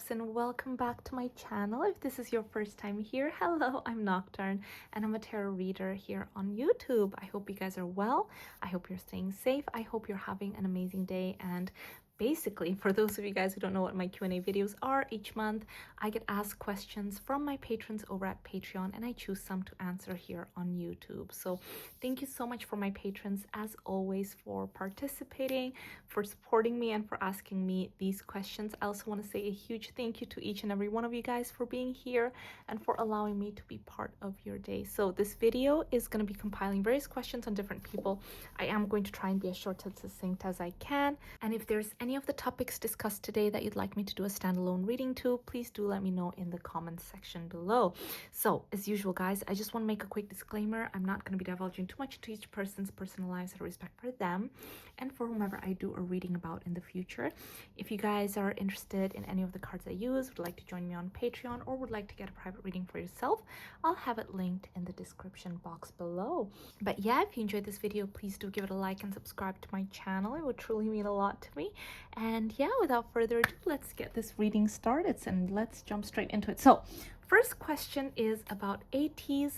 loves, and welcome back to my channel. If this is your first time here, hello, I'm Nocturne and I'm a tarot reader here on YouTube. I hope you guys are well. I hope you're staying safe. I hope you're having an amazing day. And basically, for those of you guys who don't know what my Q&A videos are, each month I get asked questions from my patrons over at Patreon and I choose some to answer here on YouTube. So thank you so much for my patrons, as always, for participating, for supporting me, and for asking me these questions. I also want to say a huge thank you to each and every one of you guys for being here and for allowing me to be part of your day. So this video is going to be compiling various questions on different people. I am going to try and be as short and succinct as I can. And if there's any of the topics discussed today that you'd like me to do a standalone reading to, please do let me know in the comments section below. So as usual, guys, I just want to make a quick disclaimer. I'm not going to be divulging too much to each person's personal lives out of respect for them and for whomever I do a reading about in the future. If you guys are interested in any of the cards I use, would like to join me on Patreon, or would like to get a private reading for yourself, I'll have it linked in the description box below. But yeah, if you enjoyed this video, please do give it a like and subscribe to my channel. It would truly mean a lot to me. And yeah, without further ado, let's get this reading started and let's jump straight into it. So first question is about Ateez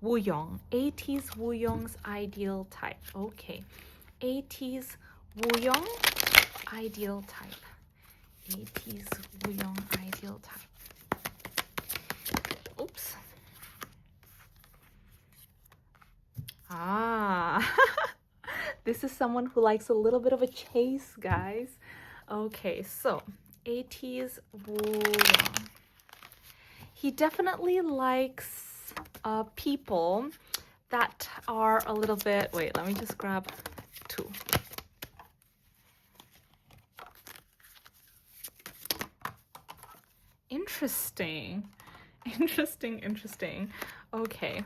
Wooyoung. Ateez Wooyoung's ideal type. Okay, Ateez Wooyoung, ideal type. Ateez Wooyoung, ideal type. Oops. This is someone who likes a little bit of a chase, guys. Okay, so Ateez Wooyoung. He definitely likes people that are a little bit, wait, let me just grab two. Interesting. Interesting. Okay.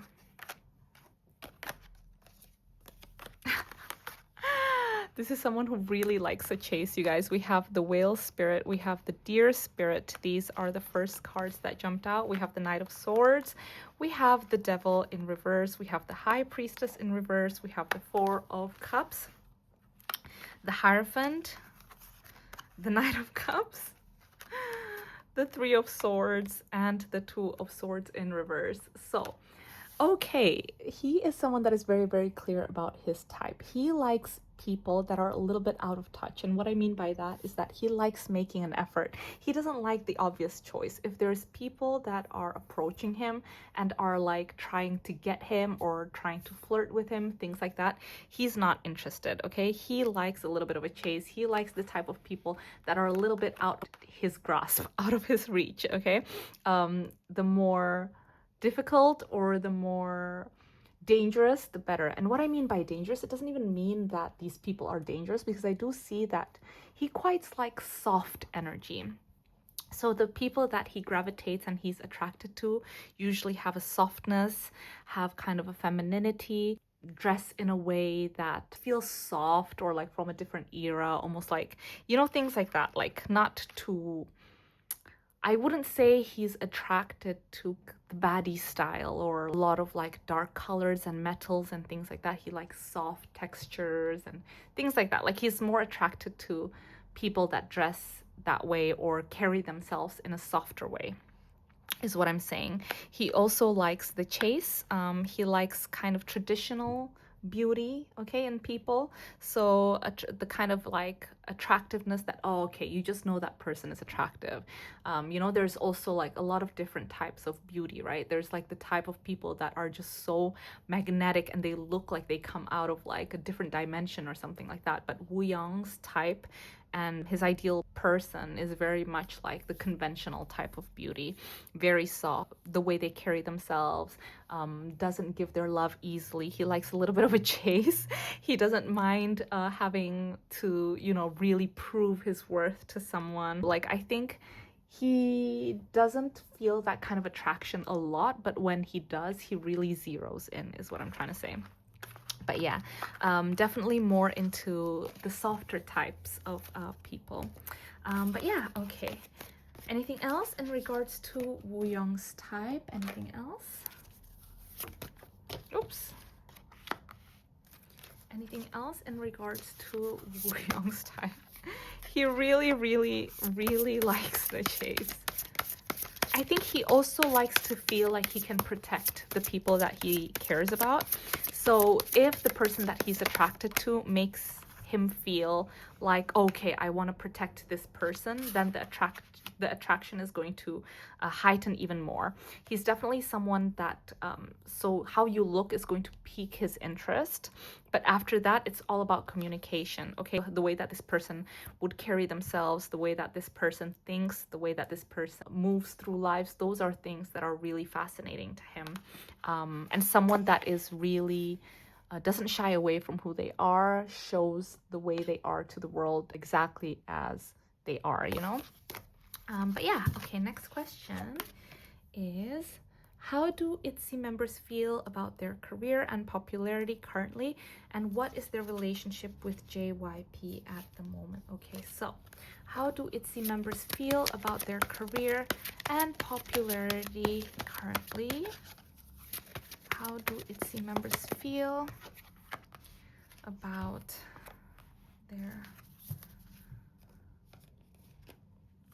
This is someone who really likes a chase, you guys. We have the whale spirit, we have the deer spirit. These are the first cards that jumped out. We have the Knight of Swords, we have the Devil in reverse, we have the High Priestess in reverse, we have the Four of Cups, the Hierophant, the Knight of Cups, the Three of Swords, and the Two of Swords in reverse. So okay, he is someone that is very, very clear about his type. He likes people that are a little bit out of touch. And what I mean by that is that he likes making an effort. He doesn't like the obvious choice. If there's people that are approaching him and are like trying to get him or trying to flirt with him, things like that, he's not interested, okay? He likes a little bit of a chase. He likes the type of people that are a little bit out of his grasp, out of his reach, okay? The more difficult or the more dangerous, the better. And what I mean by dangerous, it doesn't even mean that these people are dangerous, because I do see that he quite likes soft energy. So the people that he gravitates and he's attracted to usually have a softness, have kind of a femininity, dress in a way that feels soft or like from a different era, almost like, you know, things like that. Like not too, I wouldn't say he's attracted to the baddie style or a lot of like dark colors and metals and things like that. He likes soft textures and things like that. Like he's more attracted to people that dress that way or carry themselves in a softer way, is what I'm saying. He also likes the chase. He likes kind of traditional beauty, okay, in people. So the kind of like attractiveness that, oh, okay, you just know that person is attractive. You know, there's also like a lot of different types of beauty, right? There's like the type of people that are just so magnetic and they look like they come out of like a different dimension or something like that. But Wooyoung's type and his ideal person is very much like the conventional type of beauty, very soft, the way they carry themselves, doesn't give their love easily. He likes a little bit of a chase. He doesn't mind having to, you know, really prove his worth to someone. Like, I think he doesn't feel that kind of attraction a lot, but when he does, he really zeroes in, is what I'm trying to say. But yeah, definitely more into the softer types of people. But yeah, okay. Anything else in regards to Wooyoung's type? Anything else? Oops. Anything else in regards to Wooyoung's type? He really likes the chase. I think he also likes to feel like he can protect the people that he cares about. So if the person that he's attracted to makes him feel like, okay, I want to protect this person, then the attraction is going to heighten even more. He's definitely someone that, so how you look is going to pique his interest. But after that, it's all about communication, okay? The way that this person would carry themselves, the way that this person thinks, the way that this person moves through lives, those are things that are really fascinating to him. And someone that is really doesn't shy away from who they are, shows the way they are to the world exactly as they are, you know? But yeah, okay, next question is, how do ITZY members feel about their career and popularity currently, and what is their relationship with JYP at the moment? Okay, so how do ITZY members feel about their career and popularity currently? How do ITZY members feel about their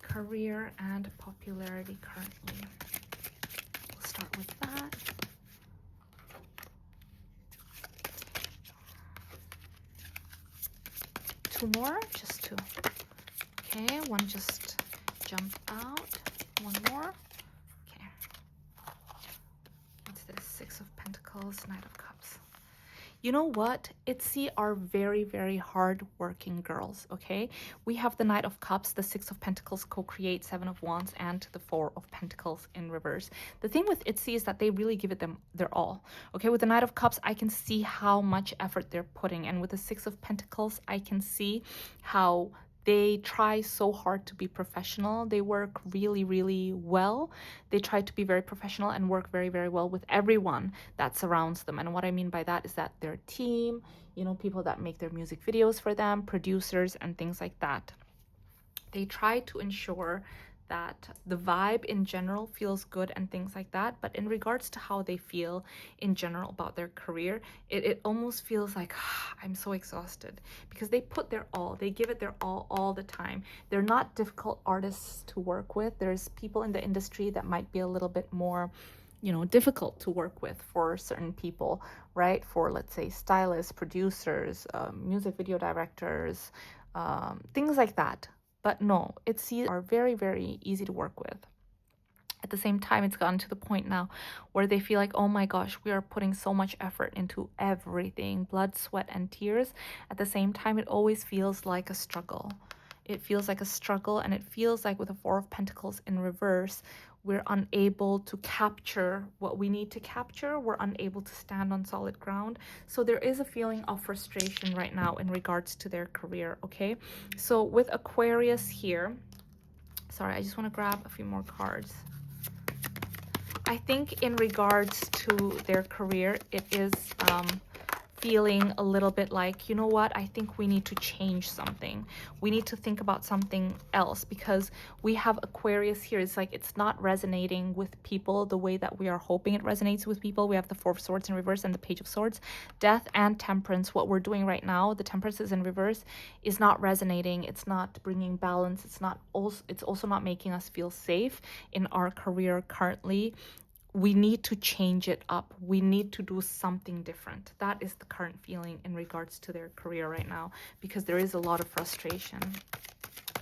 career and popularity currently? We'll start with that. Two more, just two. Okay, one just jumped out. One more. Okay. What's this? Six of Pentacles, Knight of Cups. You know what? ITZY are very, very hard-working girls, okay? We have the Knight of Cups, the Six of Pentacles co-create, Seven of Wands, and the Four of Pentacles in reverse. The thing with ITZY is that they really give it their all, okay? With the Knight of Cups, I can see how much effort they're putting, and with the Six of Pentacles, I can see how they try so hard to be professional. They work really, really well. They try to be very professional and work very, very well with everyone that surrounds them. And what I mean by that is that their team, you know, people that make their music videos for them, producers and things like that. They try to ensure that the vibe in general feels good and things like that. But in regards to how they feel in general about their career, it almost feels like, I'm so exhausted, because they put their all, they give it their all the time. They're not difficult artists to work with. There's people in the industry that might be a little bit more, you know, difficult to work with for certain people, right? For, let's say, stylists, producers, music video directors, things like that. But no, ITZY are very, very easy to work with. At the same time, it's gotten to the point now where they feel like, oh my gosh, we are putting so much effort into everything, blood, sweat, and tears. At the same time, it always feels like a struggle. It feels like a struggle, and it feels like with the Four of Pentacles in reverse, we're unable to capture what we need to capture. We're unable to stand on solid ground. So there is a feeling of frustration right now in regards to their career, okay? So with Aquarius here, sorry, I just want to grab a few more cards. I think in regards to their career, it is feeling a little bit like, you know what, I think we need to change something. We need to think about something else, because we have Aquarius here. It's like it's not resonating with people the way that we are hoping it resonates with people. We have the Four of Swords in reverse and the Page of Swords. Death and Temperance, what we're doing right now, the Temperance is in reverse, is not resonating. It's not bringing balance. It's also not making us feel safe in our career currently. We need to change it up. We need to do something different. That is the current feeling in regards to their career right now, because there is a lot of frustration.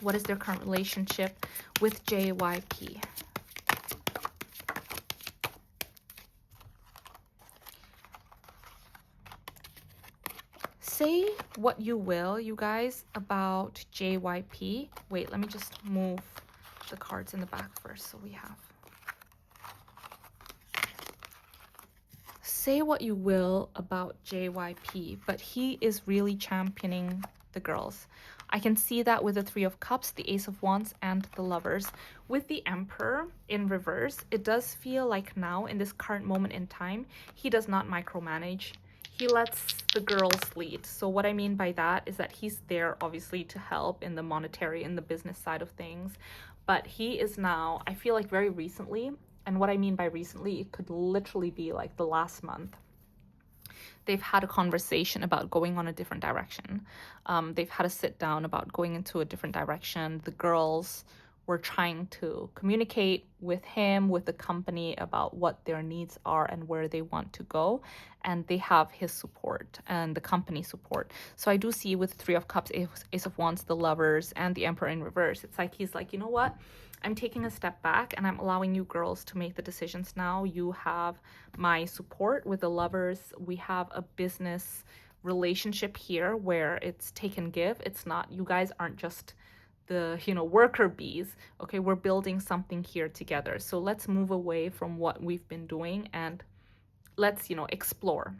What is their current relationship with JYP? Say what you will, you guys, about JYP. Wait, let me just move the cards in the back first so we have. Say what you will about JYP, but he is really championing the girls. I can see that with the Three of Cups, the Ace of Wands, and the Lovers. With the Emperor in reverse, it does feel like now, in this current moment in time, he does not micromanage. He lets the girls lead. So what I mean by that is that he's there, obviously, to help in the monetary, in the business side of things. But he is now, I feel like very recently, and what I mean by recently, it could literally be like the last month, they've had a conversation about going on a different direction. They've had a sit down about going into a different direction. The girls were trying to communicate with him, with the company, about what their needs are and where they want to go. And they have his support and the company support. So I do see with Three of Cups, Ace of Wands, the Lovers, and the Emperor in reverse. It's like he's like, you know what? I'm taking a step back and I'm allowing you girls to make the decisions now. You have my support. With the Lovers, we have a business relationship here where it's take and give. It's not, you guys aren't just the, you know, worker bees. Okay, we're building something here together. So let's move away from what we've been doing and let's, you know, explore.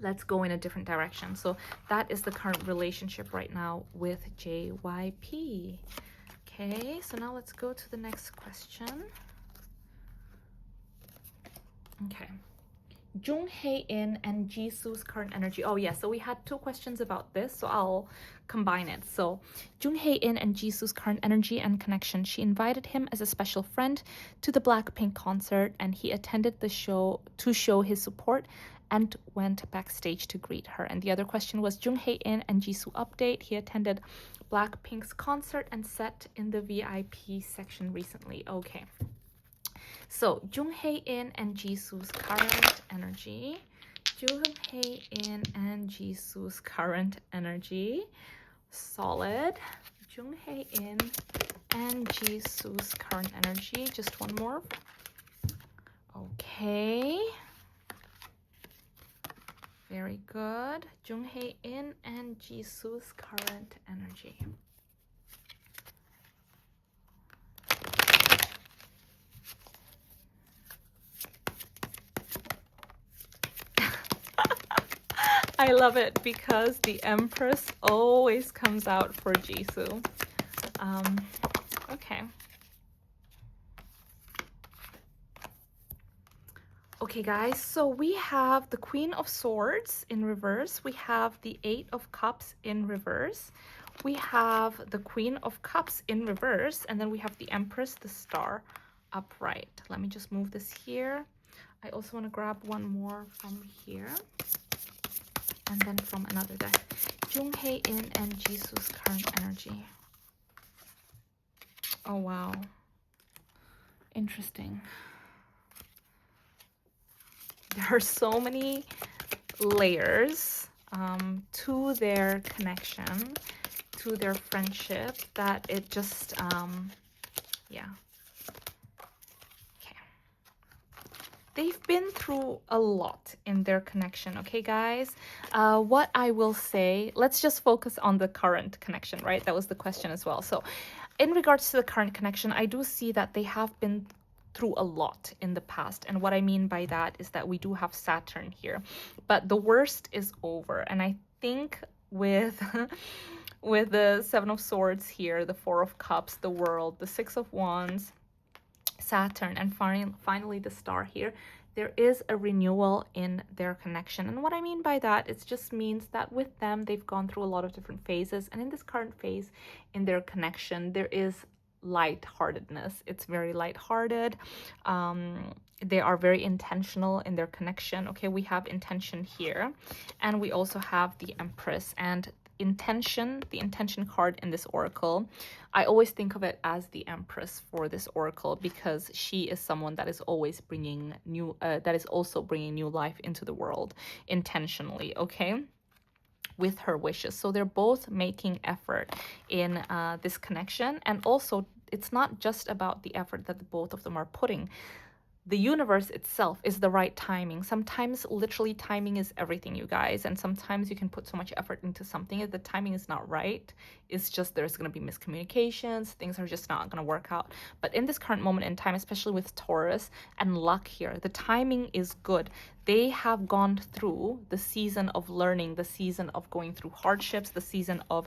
Let's go in a different direction. So that is the current relationship right now with JYP. Okay, so now let's go to the next question. Okay. Jung Haein and Jisoo's current energy. Oh yeah, so we had 2 questions about this, so I'll combine it. So Jung Haein and Jisoo's current energy and connection. She invited him as a special friend to the Blackpink concert, and he attended the show to show his support and went backstage to greet her. And the other question was Jung Haein and Jisoo update. He attended Blackpink's concert and sat in the VIP section recently. Okay. So Jung Haein and Jisoo's current energy. Jung Haein and Jisoo's current energy. Solid. Jung Haein and Jisoo's current energy. Just one more. Okay. Very good. Jung Haein and Jisoo's current energy. I love it because the Empress always comes out for Jisoo. Okay. Okay, guys, so we have the Queen of Swords in reverse. We have the Eight of Cups in reverse. We have the Queen of Cups in reverse. And then we have the Empress, the Star, upright. Let me just move this here. I also want to grab one more from here. And then from another deck. Jung Haein and Jisoo's current energy. Oh, wow. Interesting. There are so many layers to their connection, to their friendship, that it just, yeah. They've been through a lot in their connection, okay, guys? What I will say, let's just focus on the current connection, right? That was the question as well. So in regards to the current connection, I do see that they have been through a lot in the past. And what I mean by that is that we do have Saturn here. But the worst is over. And I think with... with the Seven of Swords here, the Four of Cups, the World, the Six of Wands, Saturn, and finally the Star here, there is a renewal in their connection. And what I mean by that, it just means that with them, they've gone through a lot of different phases. And in this current phase in their connection, there is lightheartedness. It's very lighthearted. They are very intentional in their connection. Okay, we have intention here. And we also have the Empress. And intention, the intention card in this oracle, I always think of it as the Empress for this oracle, because she is someone that is always bringing new that is also bringing new life into the world intentionally, okay, with her wishes. So they're both making effort in this connection. And also, it's not just about the effort that the both of them are putting. The universe itself is the right timing. Sometimes literally timing is everything, you guys. And sometimes you can put so much effort into something. If the timing is not right, it's just there's going to be miscommunications. Things are just not going to work out. But in this current moment in time, especially with Taurus and luck here, the timing is good. They have gone through the season of learning, the season of going through hardships, the season of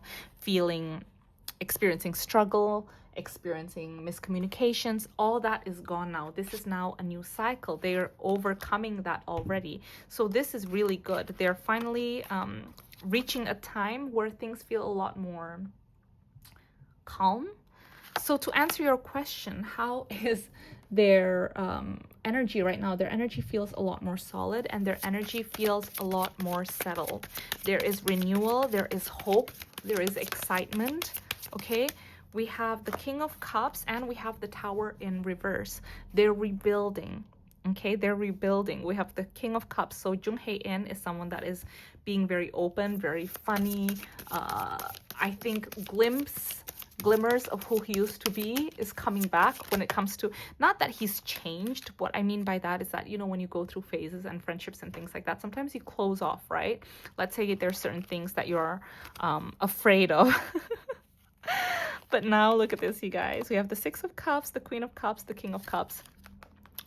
experiencing struggle, experiencing miscommunications. All that is gone now. This is now a new cycle. They are overcoming that already. So this is really good. They're finally reaching a time where things feel a lot more calm. So to answer your question, how is their energy right now? Their energy feels a lot more solid, and their energy feels a lot more settled. There is renewal, there is hope, there is excitement, okay? We have the King of Cups and we have the Tower in reverse. They're rebuilding. Okay, they're rebuilding. We have the King of Cups. So Jung Haein is someone that is being very open, very funny. I think glimmers of who he used to be is coming back when it comes to, not that he's changed. What I mean by that is that, you know, when you go through phases and friendships and things like that, sometimes you close off, right? Let's say there's certain things that you're afraid of. But now look at this, you guys. We have the Six of Cups, the Queen of Cups, the King of Cups.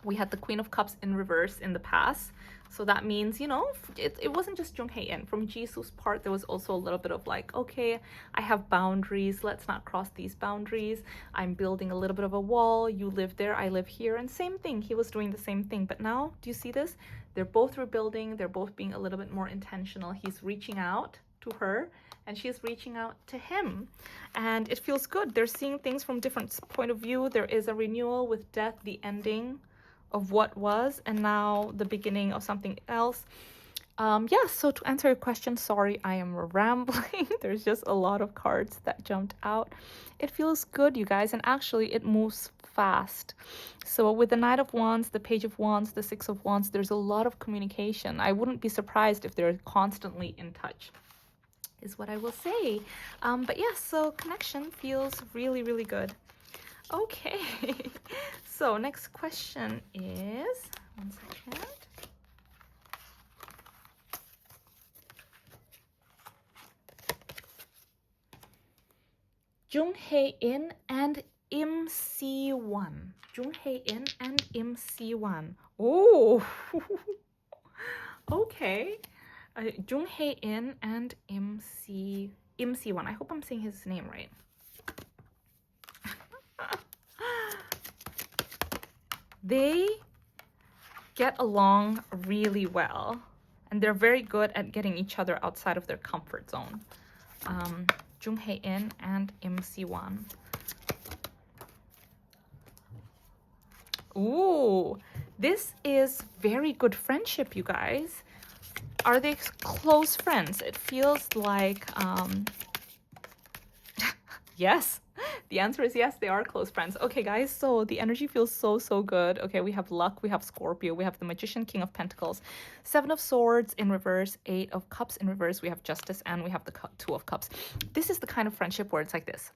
We had the Queen of Cups in reverse in the past. So that means, you know, it wasn't just Jung Haein. From Jisoo's part, there was also a little bit of like, okay, I have boundaries. Let's not cross these boundaries. I'm building a little bit of a wall. You live there, I live here. And same thing, he was doing the same thing. But now, do you see this? They're both rebuilding. They're both being a little bit more intentional. He's reaching out to her and she's reaching out to him. And it feels good. They're seeing things from different point of view. There is a renewal with death, the ending of what was, and now the beginning of something else. Yeah, so to answer your question, sorry, I am rambling. There's just a lot of cards that jumped out. It feels good, you guys, and actually it moves fast. So with the Knight of Wands, the Page of Wands, the Six of Wands, there's a lot of communication. I wouldn't be surprised if they're constantly in touch, is what I will say. But yeah, so connection feels really, really good. Okay, so next question is, one second. Jung Haein and Yim Siwan. Jung Haein and Yim Siwan. Oh, okay. Jung Haein and Yim Siwan. I hope I'm saying his name right. They get along really well, and they're very good at getting each other outside of their comfort zone. Jung Haein and Yim Siwan. Ooh, this is very good friendship, you guys. Are they close friends? It feels like, yes. The answer is yes, they are close friends. Okay, guys, so the energy feels so, so good. Okay, we have Luck, we have Scorpio, we have the Magician, King of Pentacles, Seven of Swords in reverse, Eight of Cups in reverse, we have Justice, and we have the Two of Cups. This is the kind of friendship where it's like this.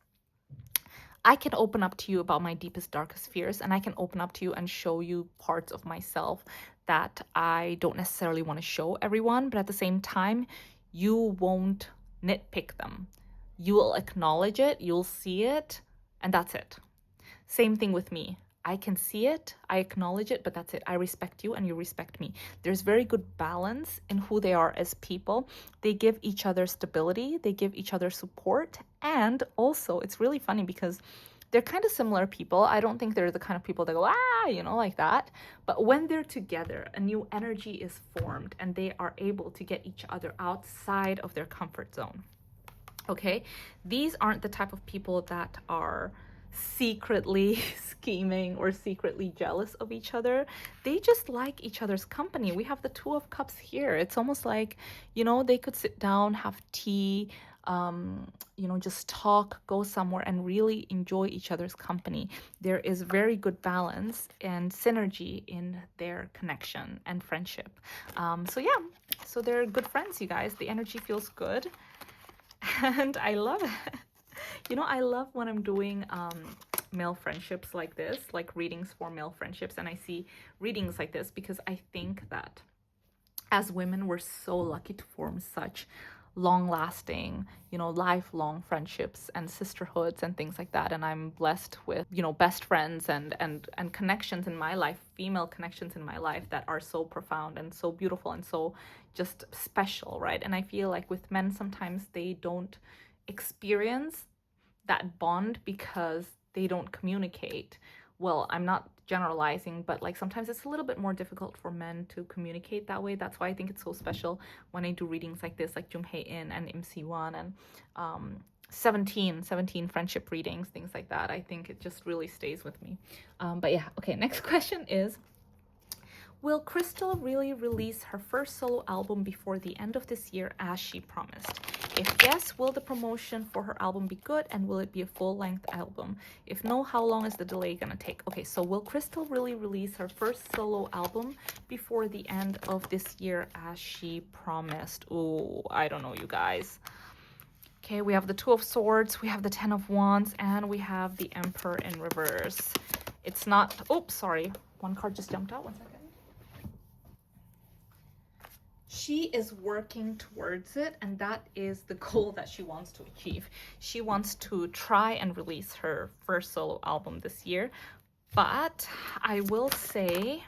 I can open up to you about my deepest, darkest fears, and I can open up to you and show you parts of myself that I don't necessarily want to show everyone, but at the same time, you won't nitpick them. You'll acknowledge it, you'll see it, and that's it. Same thing with me. I can see it, I acknowledge it, but that's it. I respect you and you respect me. There's very good balance in who they are as people. They give each other stability, they give each other support, and also it's really funny because they're kind of similar people. I don't think they're the kind of people that go, ah, you know, like that. But when they're together, a new energy is formed and they are able to get each other outside of their comfort zone. Okay, these aren't the type of people that are secretly scheming or secretly jealous of each other. They just like each other's company. We have the Two of Cups here. It's almost like, you know, they could sit down, have tea, you know, just talk, go somewhere and really enjoy each other's company. There is very good balance and synergy in their connection and friendship. So yeah, so they're good friends, you guys. The energy feels good. And I love it. You know, I love when I'm doing male friendships like this, like readings for male friendships, and I see readings like this because I think that as women, we're so lucky to form such long-lasting, you know, lifelong friendships and sisterhoods and things like that. And I'm blessed with, you know, best friends and connections in my life, female connections in my life that are so profound and so beautiful and so just special, right? And I feel like with men, sometimes they don't experience that bond because they don't communicate. Well, I'm not generalizing, but like sometimes it's a little bit more difficult for men to communicate that way. That's why I think it's so special when I do readings like this, like Jung Haein and Yim Siwan and 17 friendship readings, things like that. I think it just really stays with me. But yeah, okay, next question is, Will Krystal really release her first solo album before the end of this year as she promised? If yes, will the promotion for her album be good, and will it be a full-length album? If no, how long is the delay gonna take? Okay, so will Krystal really release her first solo album before the end of this year as she promised? Oh, I don't know, you guys. Okay, we have the Two of Swords, we have the Ten of Wands, and we have the Emperor in reverse. It's not, oops, sorry. One card just jumped out, 1 second. She is working towards it, and that is the goal that she wants to achieve. She wants to try and release her first solo album this year, but I will say,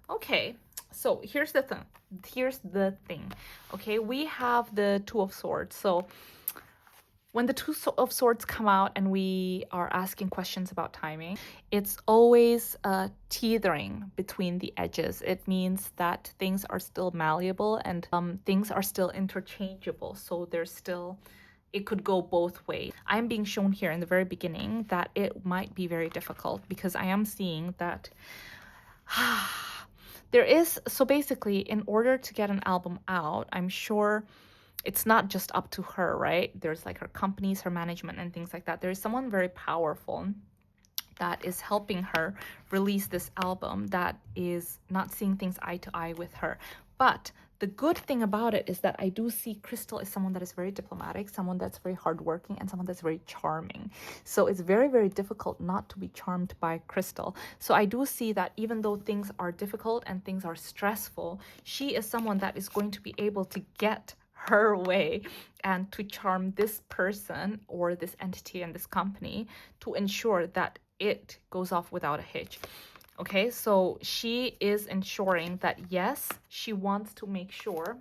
okay, so here's the thing. Okay, we have the Two of Swords. So when the Two of Swords come out and we are asking questions about timing, it's always teetering between the edges. It means that things are still malleable and things are still interchangeable. So there's still, it could go both ways. I'm being shown here in the very beginning that it might be very difficult, because I am seeing that there is, so basically, in order to get an album out, I'm sure it's not just up to her, right? There's like her companies, her management, and things like that. There's someone very powerful that is helping her release this album, that is not seeing things eye to eye with her. But the good thing about it is that I do see Krystal is someone that is very diplomatic, someone that's very hardworking, and someone that's very charming. So it's very, very difficult not to be charmed by Krystal. So I do see that even though things are difficult and things are stressful, she is someone that is going to be able to get her way and to charm this person or this entity and this company to ensure that it goes off without a hitch. Okay, so she is ensuring that, yes, she wants to make sure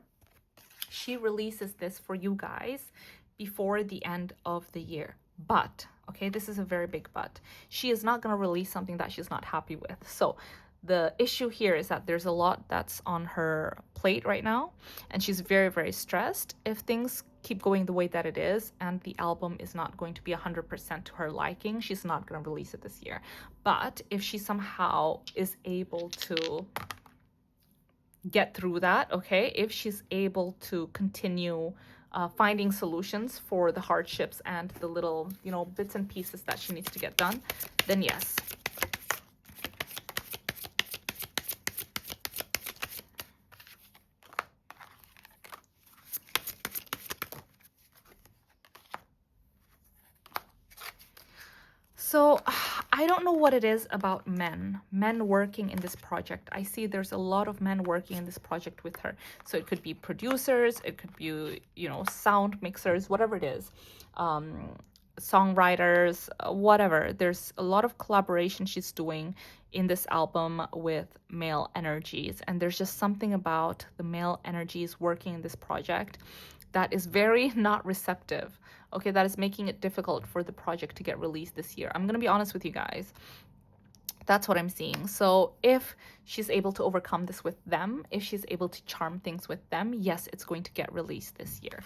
she releases this for you guys before the end of the year. But, okay, this is a very big but. She is not going to release something that she's not happy with. So the issue here is that there's a lot that's on her plate right now, and she's very, very stressed. If things keep going the way that it is and the album is not going to be 100% to her liking, she's not going to release it this year. But if she somehow is able to get through that, okay, if she's able to continue finding solutions for the hardships and the little, you know, bits and pieces that she needs to get done, then yes. So I don't know what it is about men working in this project. I see there's a lot of men working in this project with her. So it could be producers, it could be, you know, sound mixers, whatever it is, songwriters, whatever. There's a lot of collaboration she's doing in this album with male energies. And there's just something about the male energies working in this project that is very not receptive. Okay, that is making it difficult for the project to get released this year. I'm gonna be honest with you guys. That's what I'm seeing. So if she's able to overcome this with them, if she's able to charm things with them, yes, it's going to get released this year.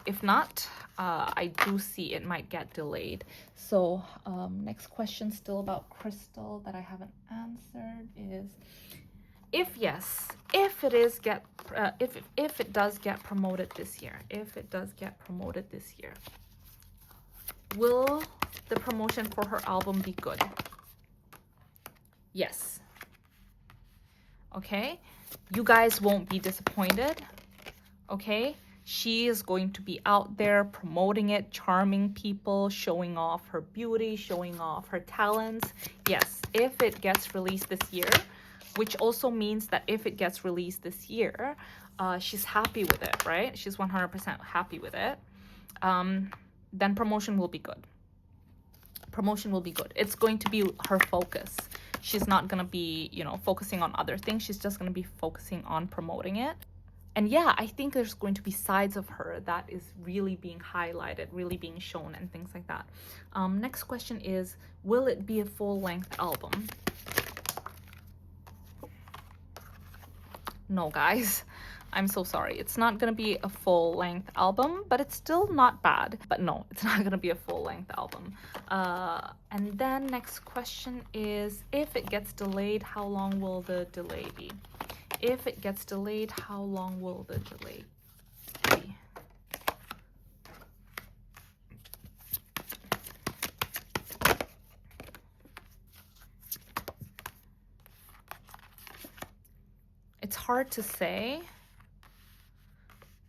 If not, I do see it might get delayed. So next question still about Krystal that I haven't answered is, if yes, if it does get promoted this year, will the promotion for her album be good? Yes. Okay, you guys won't be disappointed. Okay, she is going to be out there promoting it, charming people, showing off her beauty, showing off her talents. Yes, if it gets released this year, which also means that if it gets released this year, she's happy with it, right? She's 100% happy with it. Then promotion will be good. Promotion will be good. It's going to be her focus. She's not going to be, you know, focusing on other things. She's just going to be focusing on promoting it. And yeah, I think there's going to be sides of her that is really being highlighted, really being shown, and things like that. Next question is, will it be a full-length album? No, guys. I'm so sorry. It's not gonna be a full-length album, but it's still not bad. But no, it's not gonna be a full-length album. And then next question is, if it gets delayed, how long will the delay be? If it gets delayed, how long will the delay be? It's hard to say.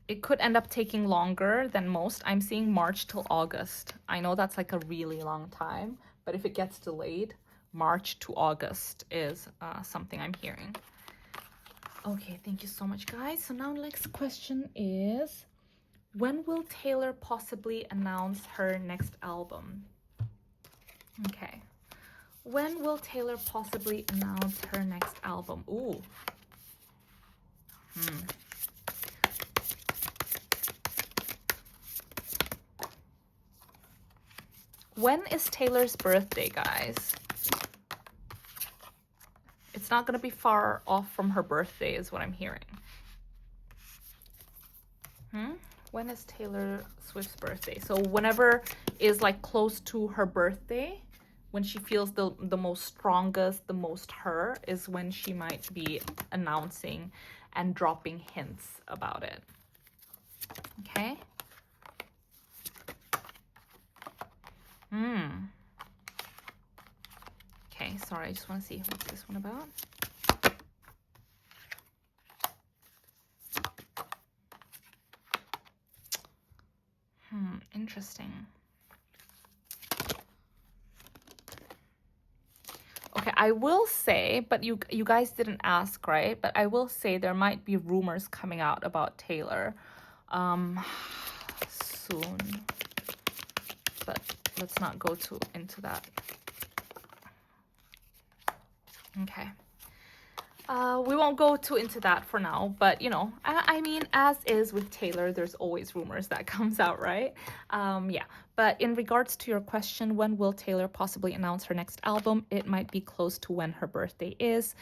It could end up taking longer than most. I'm seeing March till August. I know that's like a really long time, but if it gets delayed, March to August is something I'm hearing. Okay, thank you so much, guys. So now next question is, when will Taylor possibly announce her next album? Okay. When will Taylor possibly announce her next album? Ooh. When is Taylor's birthday, guys? It's not going to be far off from her birthday is what I'm hearing. When is Taylor Swift's birthday? So whenever is like close to her birthday, when she feels the most strongest, the most her, is when she might be announcing and dropping hints about it. Okay? Okay, sorry, I just want to see what's this one about. Interesting. Okay, I will say, but you guys didn't ask, right? But I will say there might be rumors coming out about Taylor soon. But let's not go into that. Okay. We won't go too into that for now, but you know, I mean, as is with Taylor, there's always rumors that comes out, right? Yeah, but in regards to your question, when will Taylor possibly announce her next album? It might be close to when her birthday is,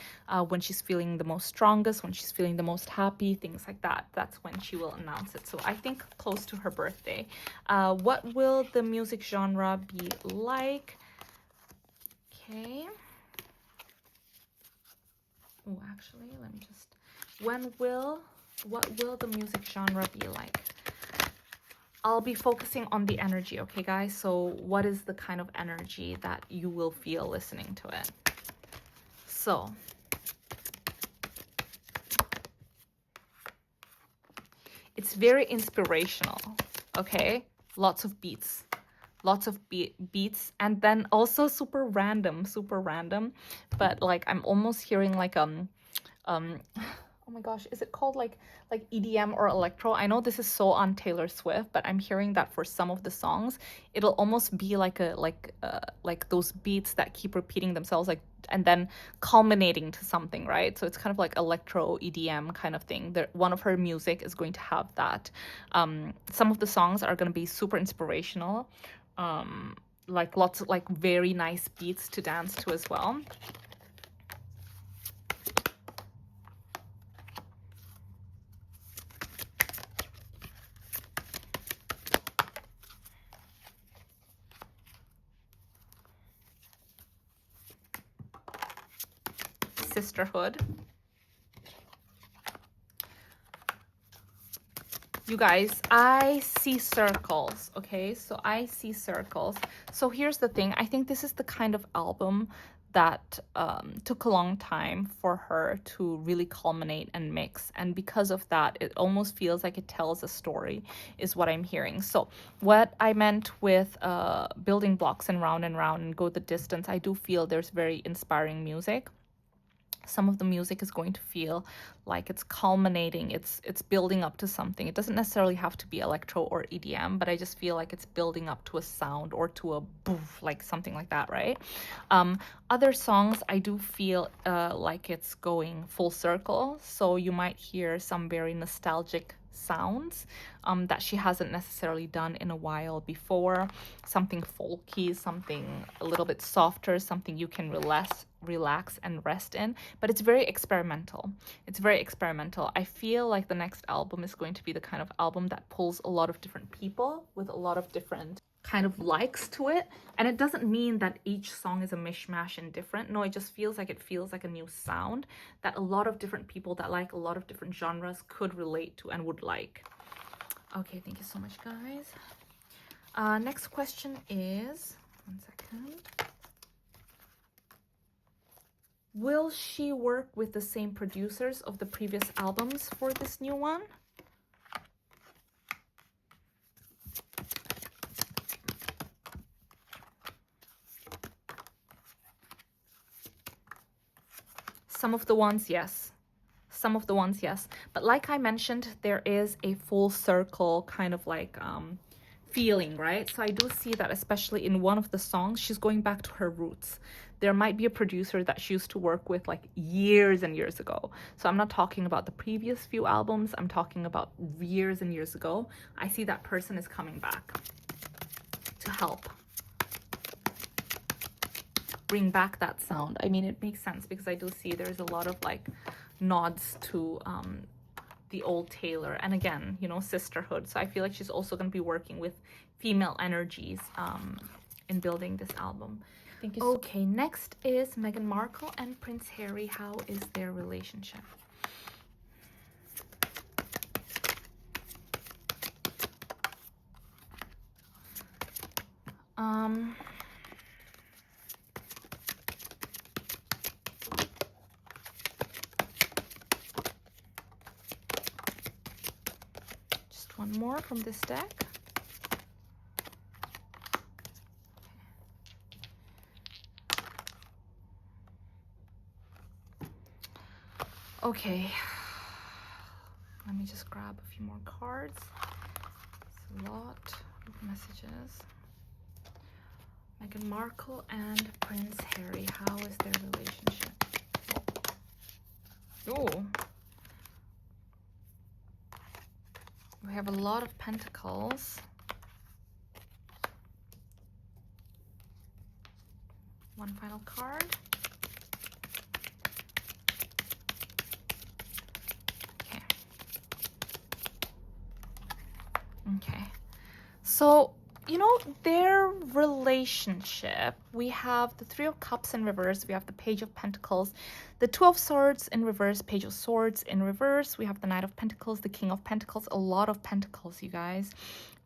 when she's feeling the most strongest, when she's feeling the most happy, things like that. That's when she will announce it. So I think close to her birthday. What will the music genre be like? Okay. Oh, actually, let me just, what will the music genre be like? I'll be focusing on the energy, okay, guys? So what is the kind of energy that you will feel listening to it? So, it's very inspirational, okay? Lots of beats. Lots of beats, and then also super random, but like I'm almost hearing like oh my gosh, is it called like EDM or electro? I know this is so on Taylor Swift, but I'm hearing that for some of the songs it'll almost be like those beats that keep repeating themselves, like, and then culminating to something, right? So it's kind of like electro EDM kind of thing. One of her music is going to have that. Some of the songs are going to be super inspirational, like lots of like very nice beats to dance to as well. Sisterhood. You guys, I see circles, okay? So I see circles. So here's the thing. I think this is the kind of album that took a long time for her to really culminate and mix. And because of that, it almost feels like it tells a story, is what I'm hearing. So what I meant with building blocks and round and go the distance, I do feel there's very inspiring music. Some of the music is going to feel like it's culminating, it's building up to something. It doesn't necessarily have to be electro or EDM, but I just feel like it's building up to a sound or to a boof, like something like that, right? Other songs, I do feel like it's going full circle, so you might hear some very nostalgic sounds that she hasn't necessarily done in a while before. Something folky, something a little bit softer, something you can relax and rest in. But it's very experimental. It's very experimental. I feel like the next album is going to be the kind of album that pulls a lot of different people with a lot of different kind of likes to it. And it doesn't mean that each song is a mishmash and different. No, it just feels like a new sound that a lot of different people that like a lot of different genres could relate to and would like. Okay, thank you so much, guys. Next question is, one second. Will she work with the same producers of the previous albums for this new one? Some of the ones, yes. Some of the ones, yes. But like I mentioned, there is a full circle kind of like feeling, right? So I do see that, especially in one of the songs, she's going back to her roots. There might be a producer that she used to work with like years and years ago. So I'm not talking about the previous few albums. I'm talking about years and years ago. I see that person is coming back to help bring back that sound. I mean, it makes sense because I do see there's a lot of like nods to the old Taylor, and again, you know, sisterhood. So I feel like she's also going to be working with female energies in building this album. Thank you. Okay, next is Meghan Markle and Prince Harry. How is their relationship? One more from this deck. Okay, let me just grab a few more cards. It's a lot of messages. Meghan Markle and Prince Harry, how is their relationship? Oh, we have a lot of pentacles. One final card. Okay. Okay. So, you know, their relationship, we have the Three of Cups in reverse, we have the Page of Pentacles, the Two of Swords in reverse, Page of Swords in reverse, we have the Knight of Pentacles, the King of Pentacles, a lot of pentacles, you guys.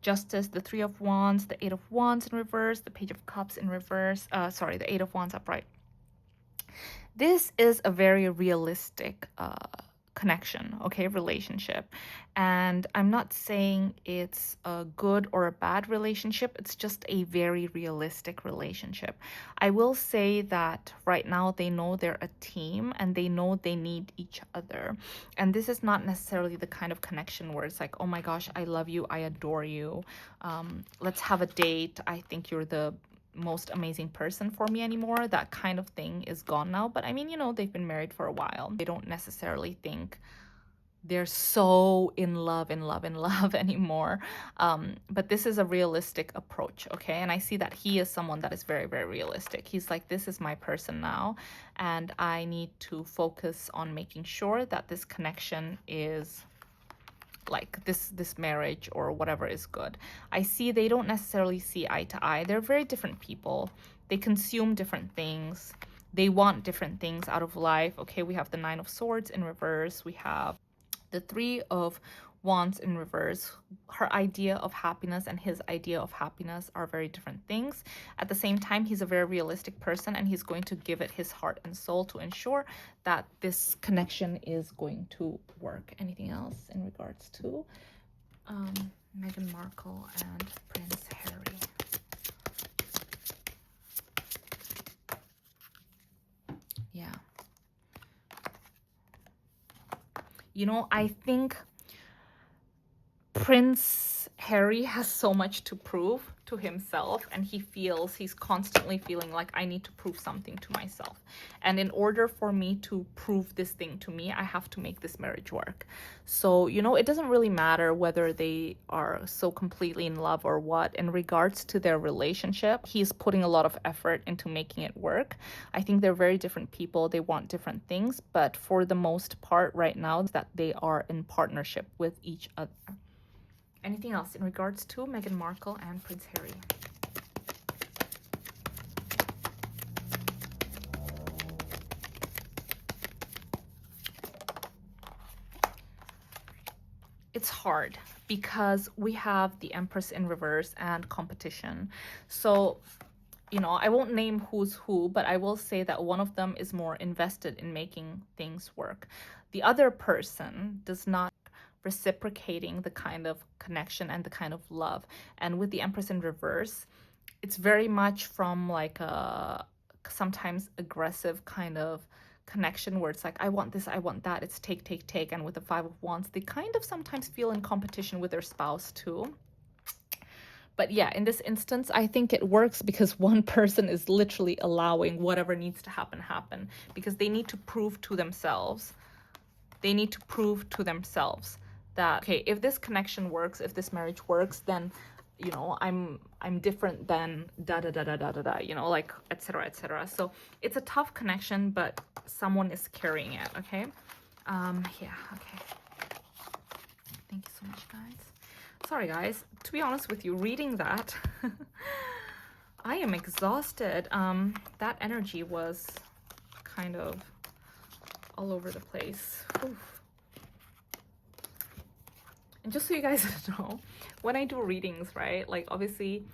Justice, the Three of Wands, the Eight of Wands in reverse, the Page of Cups in reverse, sorry, the Eight of Wands upright. This is a very realistic connection, okay, relationship. And I'm not saying it's a good or a bad relationship. It's just a very realistic relationship. I will say that right now they know they're a team and they know they need each other. And this is not necessarily the kind of connection where it's like, oh my gosh, I love you, I adore you. Let's have a date. I think you're the most amazing person for me anymore. That kind of thing is gone now. But I mean, you know, they've been married for a while. They don't necessarily think they're so in love anymore. But this is a realistic approach, okay? And I see that he is someone that is very, very realistic. He's like, this is my person now, and I need to focus on making sure that this connection is like this marriage or whatever is good. I see they don't necessarily see eye to eye. They're very different people. They consume different things. They want different things out of life. Okay, we have the Nine of Swords in reverse. We have the Three of Wands in reverse. Her idea of happiness and his idea of happiness are very different things. At the same time, he's a very realistic person and he's going to give it his heart and soul to ensure that this connection is going to work. Anything else in regards to Meghan Markle and Prince Harry? Yeah. You know, I think Prince Harry has so much to prove to himself, and he's constantly feeling like I need to prove something to myself. And in order for me to prove this thing to me, I have to make this marriage work. So, you know, it doesn't really matter whether they are so completely in love or what. In regards to their relationship, he's putting a lot of effort into making it work. I think they're very different people. They want different things, but for the most part right now, that they are in partnership with each other. Anything else in regards to Meghan Markle and Prince Harry? It's hard because we have the Empress in reverse and competition. So, you know, I won't name who's who, but I will say that one of them is more invested in making things work. The other person does not reciprocating the kind of connection and the kind of love. And with the Empress in reverse, it's very much from like a sometimes aggressive kind of connection where it's like, I want this, I want that. It's take, take, take. And with the Five of Wands, they kind of sometimes feel in competition with their spouse too. But yeah, in this instance, I think it works because one person is literally allowing whatever needs to happen because they need to prove to themselves. They need to prove to themselves that, okay, if this connection works, if this marriage works, then, you know, I'm different than da da da da da da da, you know, like etc etc. So it's a tough connection, but someone is carrying it. Okay. Yeah. Okay. Thank you so much, guys. Sorry, guys. To be honest with you, reading that, I am exhausted. That energy was kind of all over the place. Oof. And just so you guys know, when I do readings, right, like obviously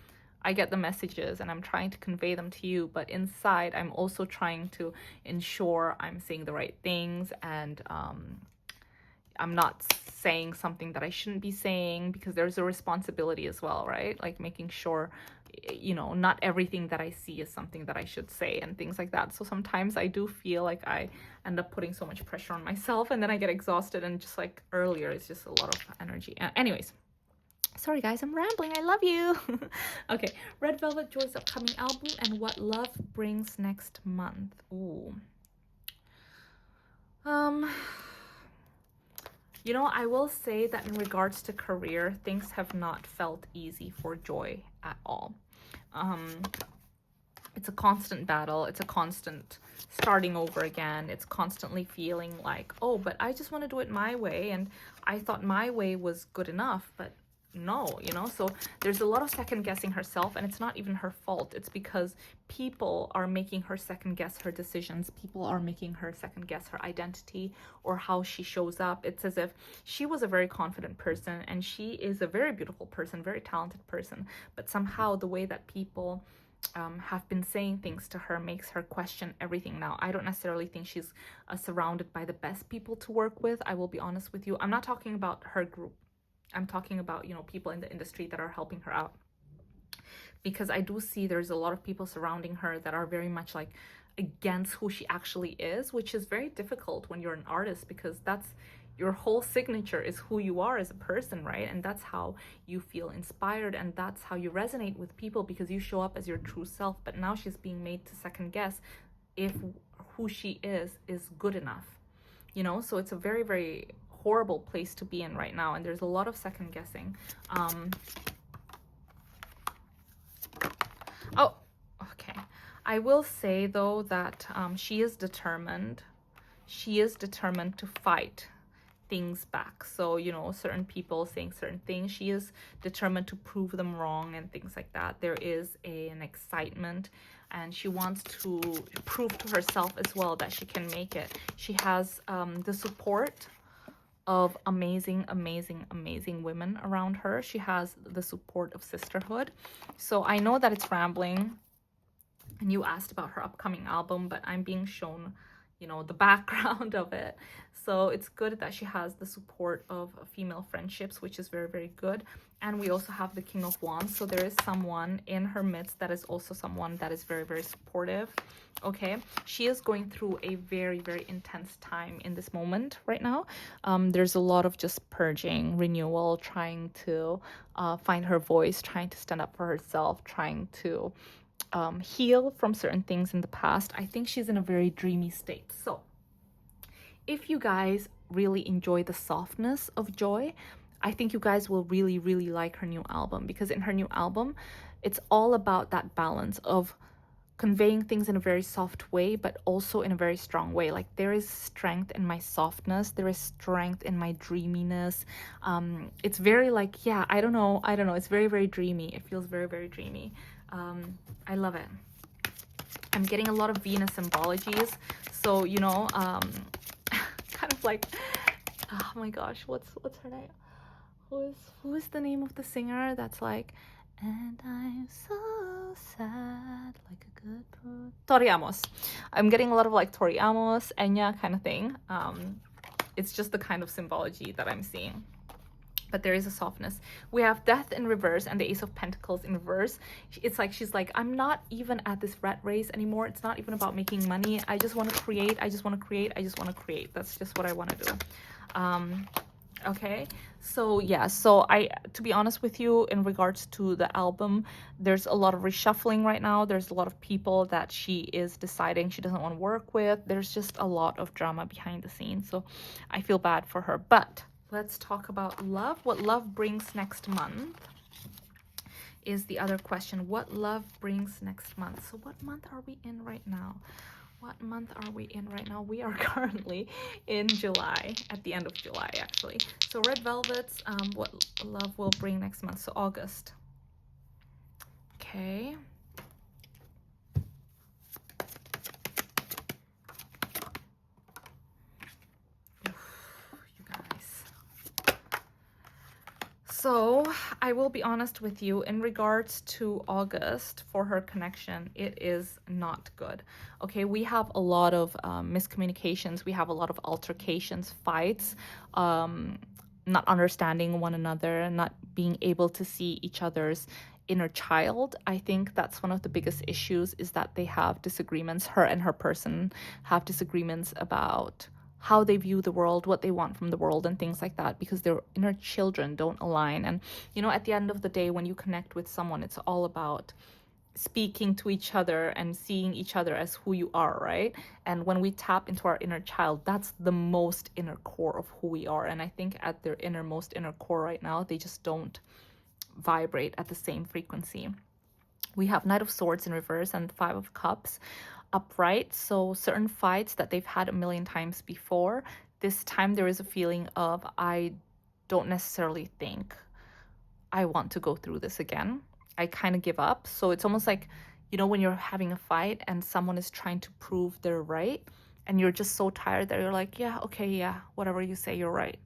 I get the messages and I'm trying to convey them to you, but inside I'm also trying to ensure I'm saying the right things and I'm not saying something that I shouldn't be saying, because there's a responsibility as well, right? Like making sure, you know, not everything that I see is something that I should say and things like that. So sometimes I do feel like I end up putting so much pressure on myself and then I get exhausted, and just like earlier, it's just a lot of energy. Anyways, sorry guys, I'm rambling. I love you. Okay, Red Velvet Joy's upcoming album and what love brings next month. Ooh. You know, I will say that in regards to career, things have not felt easy for Joy at all. It's a constant battle. It's a constant starting over again. It's constantly feeling like, oh, but I just want to do it my way. And I thought my way was good enough, but no, you know? So there's a lot of second guessing herself, and it's not even her fault. It's because people are making her second guess her decisions. People are making her second guess her identity or how she shows up. It's as if she was a very confident person, and she is a very beautiful person, very talented person, but somehow the way that people have been saying things to her makes her question everything. Now, I don't necessarily think she's surrounded by the best people to work with. I will be honest with you. I'm not talking about her group. I'm talking about, you know, people in the industry that are helping her out. Because I do see there's a lot of people surrounding her that are very much like against who she actually is, which is very difficult when you're an artist, because that's your whole signature is who you are as a person, right? And that's how you feel inspired, and that's how you resonate with people, because you show up as your true self. But now she's being made to second guess if who she is good enough, you know? So it's a very, very horrible place to be in right now, and there's a lot of second guessing. Oh, okay. I will say though that she is determined. She is determined to fight things back. So, you know, certain people saying certain things, she is determined to prove them wrong and things like that. There is an excitement, and she wants to prove to herself as well that she can make it. She has the support of amazing women around her. She has the support of sisterhood. So I know that it's rambling, and you asked about her upcoming album, but I'm being shown, you know, the background of it. So it's good that she has the support of female friendships, which is very, very good. And we also have the King of Wands. So there is someone in her midst that is also someone that is very, very supportive. Okay, she is going through a very, very intense time in this moment right now. There's a lot of just purging, renewal, trying to find her voice, trying to stand up for herself, trying to heal from certain things in the past. I think she's in a very dreamy state. So if you guys really enjoy the softness of Joy, I think you guys will really, really like her new album, because in her new album, it's all about that balance of conveying things in a very soft way, but also in a very strong way. Like, there is strength in my softness, there is strength in my dreaminess. It's very like, yeah, I don't know, it's very, very dreamy. It feels very, very dreamy. I love it. I'm getting a lot of Venus symbologies, so you know, kind of like, oh my gosh, what's her name? Who is the name of the singer that's like, and I'm so sad, like a good poor Tori Amos. I'm getting a lot of like Tori Amos, Enya kind of thing. It's just the kind of symbology that I'm seeing. But there is a softness. We have Death in reverse and the Ace of Pentacles in reverse. It's like she's like, I'm not even at this rat race anymore. It's not even about making money. I just want to create. I just want to create. I just want to create. That's just what I want to do. Okay, so yeah, so to be honest with you, in regards to the album, there's a lot of reshuffling right now. There's a lot of people that she is deciding she doesn't want to work with. There's just a lot of drama behind the scenes, so I feel bad for her. But let's talk about love. What love brings next month is the other question. What love brings next month? So what month are we in right now? What month are we in right now? We are currently in July, at the end of July, actually. So Red Velvets, what love will bring next month? So August. Okay. You guys. So I will be honest with you, in regards to August, for her connection, it is not good. Okay, we have a lot of miscommunications, we have a lot of altercations, fights, not understanding one another, not being able to see each other's inner child. I think that's one of the biggest issues, is that they have disagreements. Her and her person have disagreements about how they view the world, what they want from the world, and things like that, because their inner children don't align. And you know, at the end of the day, when you connect with someone, it's all about speaking to each other and seeing each other as who you are, right? And when we tap into our inner child, that's the most inner core of who we are. And I think at their innermost inner core right now, they just don't vibrate at the same frequency. We have Knight of Swords in reverse and Five of Cups upright. So certain fights that they've had a million times before, this time there is a feeling of, I don't necessarily think I want to go through this again. I kind of give up. So it's almost like, you know, when you're having a fight and someone is trying to prove they're right, and you're just so tired that you're like, yeah, okay, yeah, whatever you say, you're right.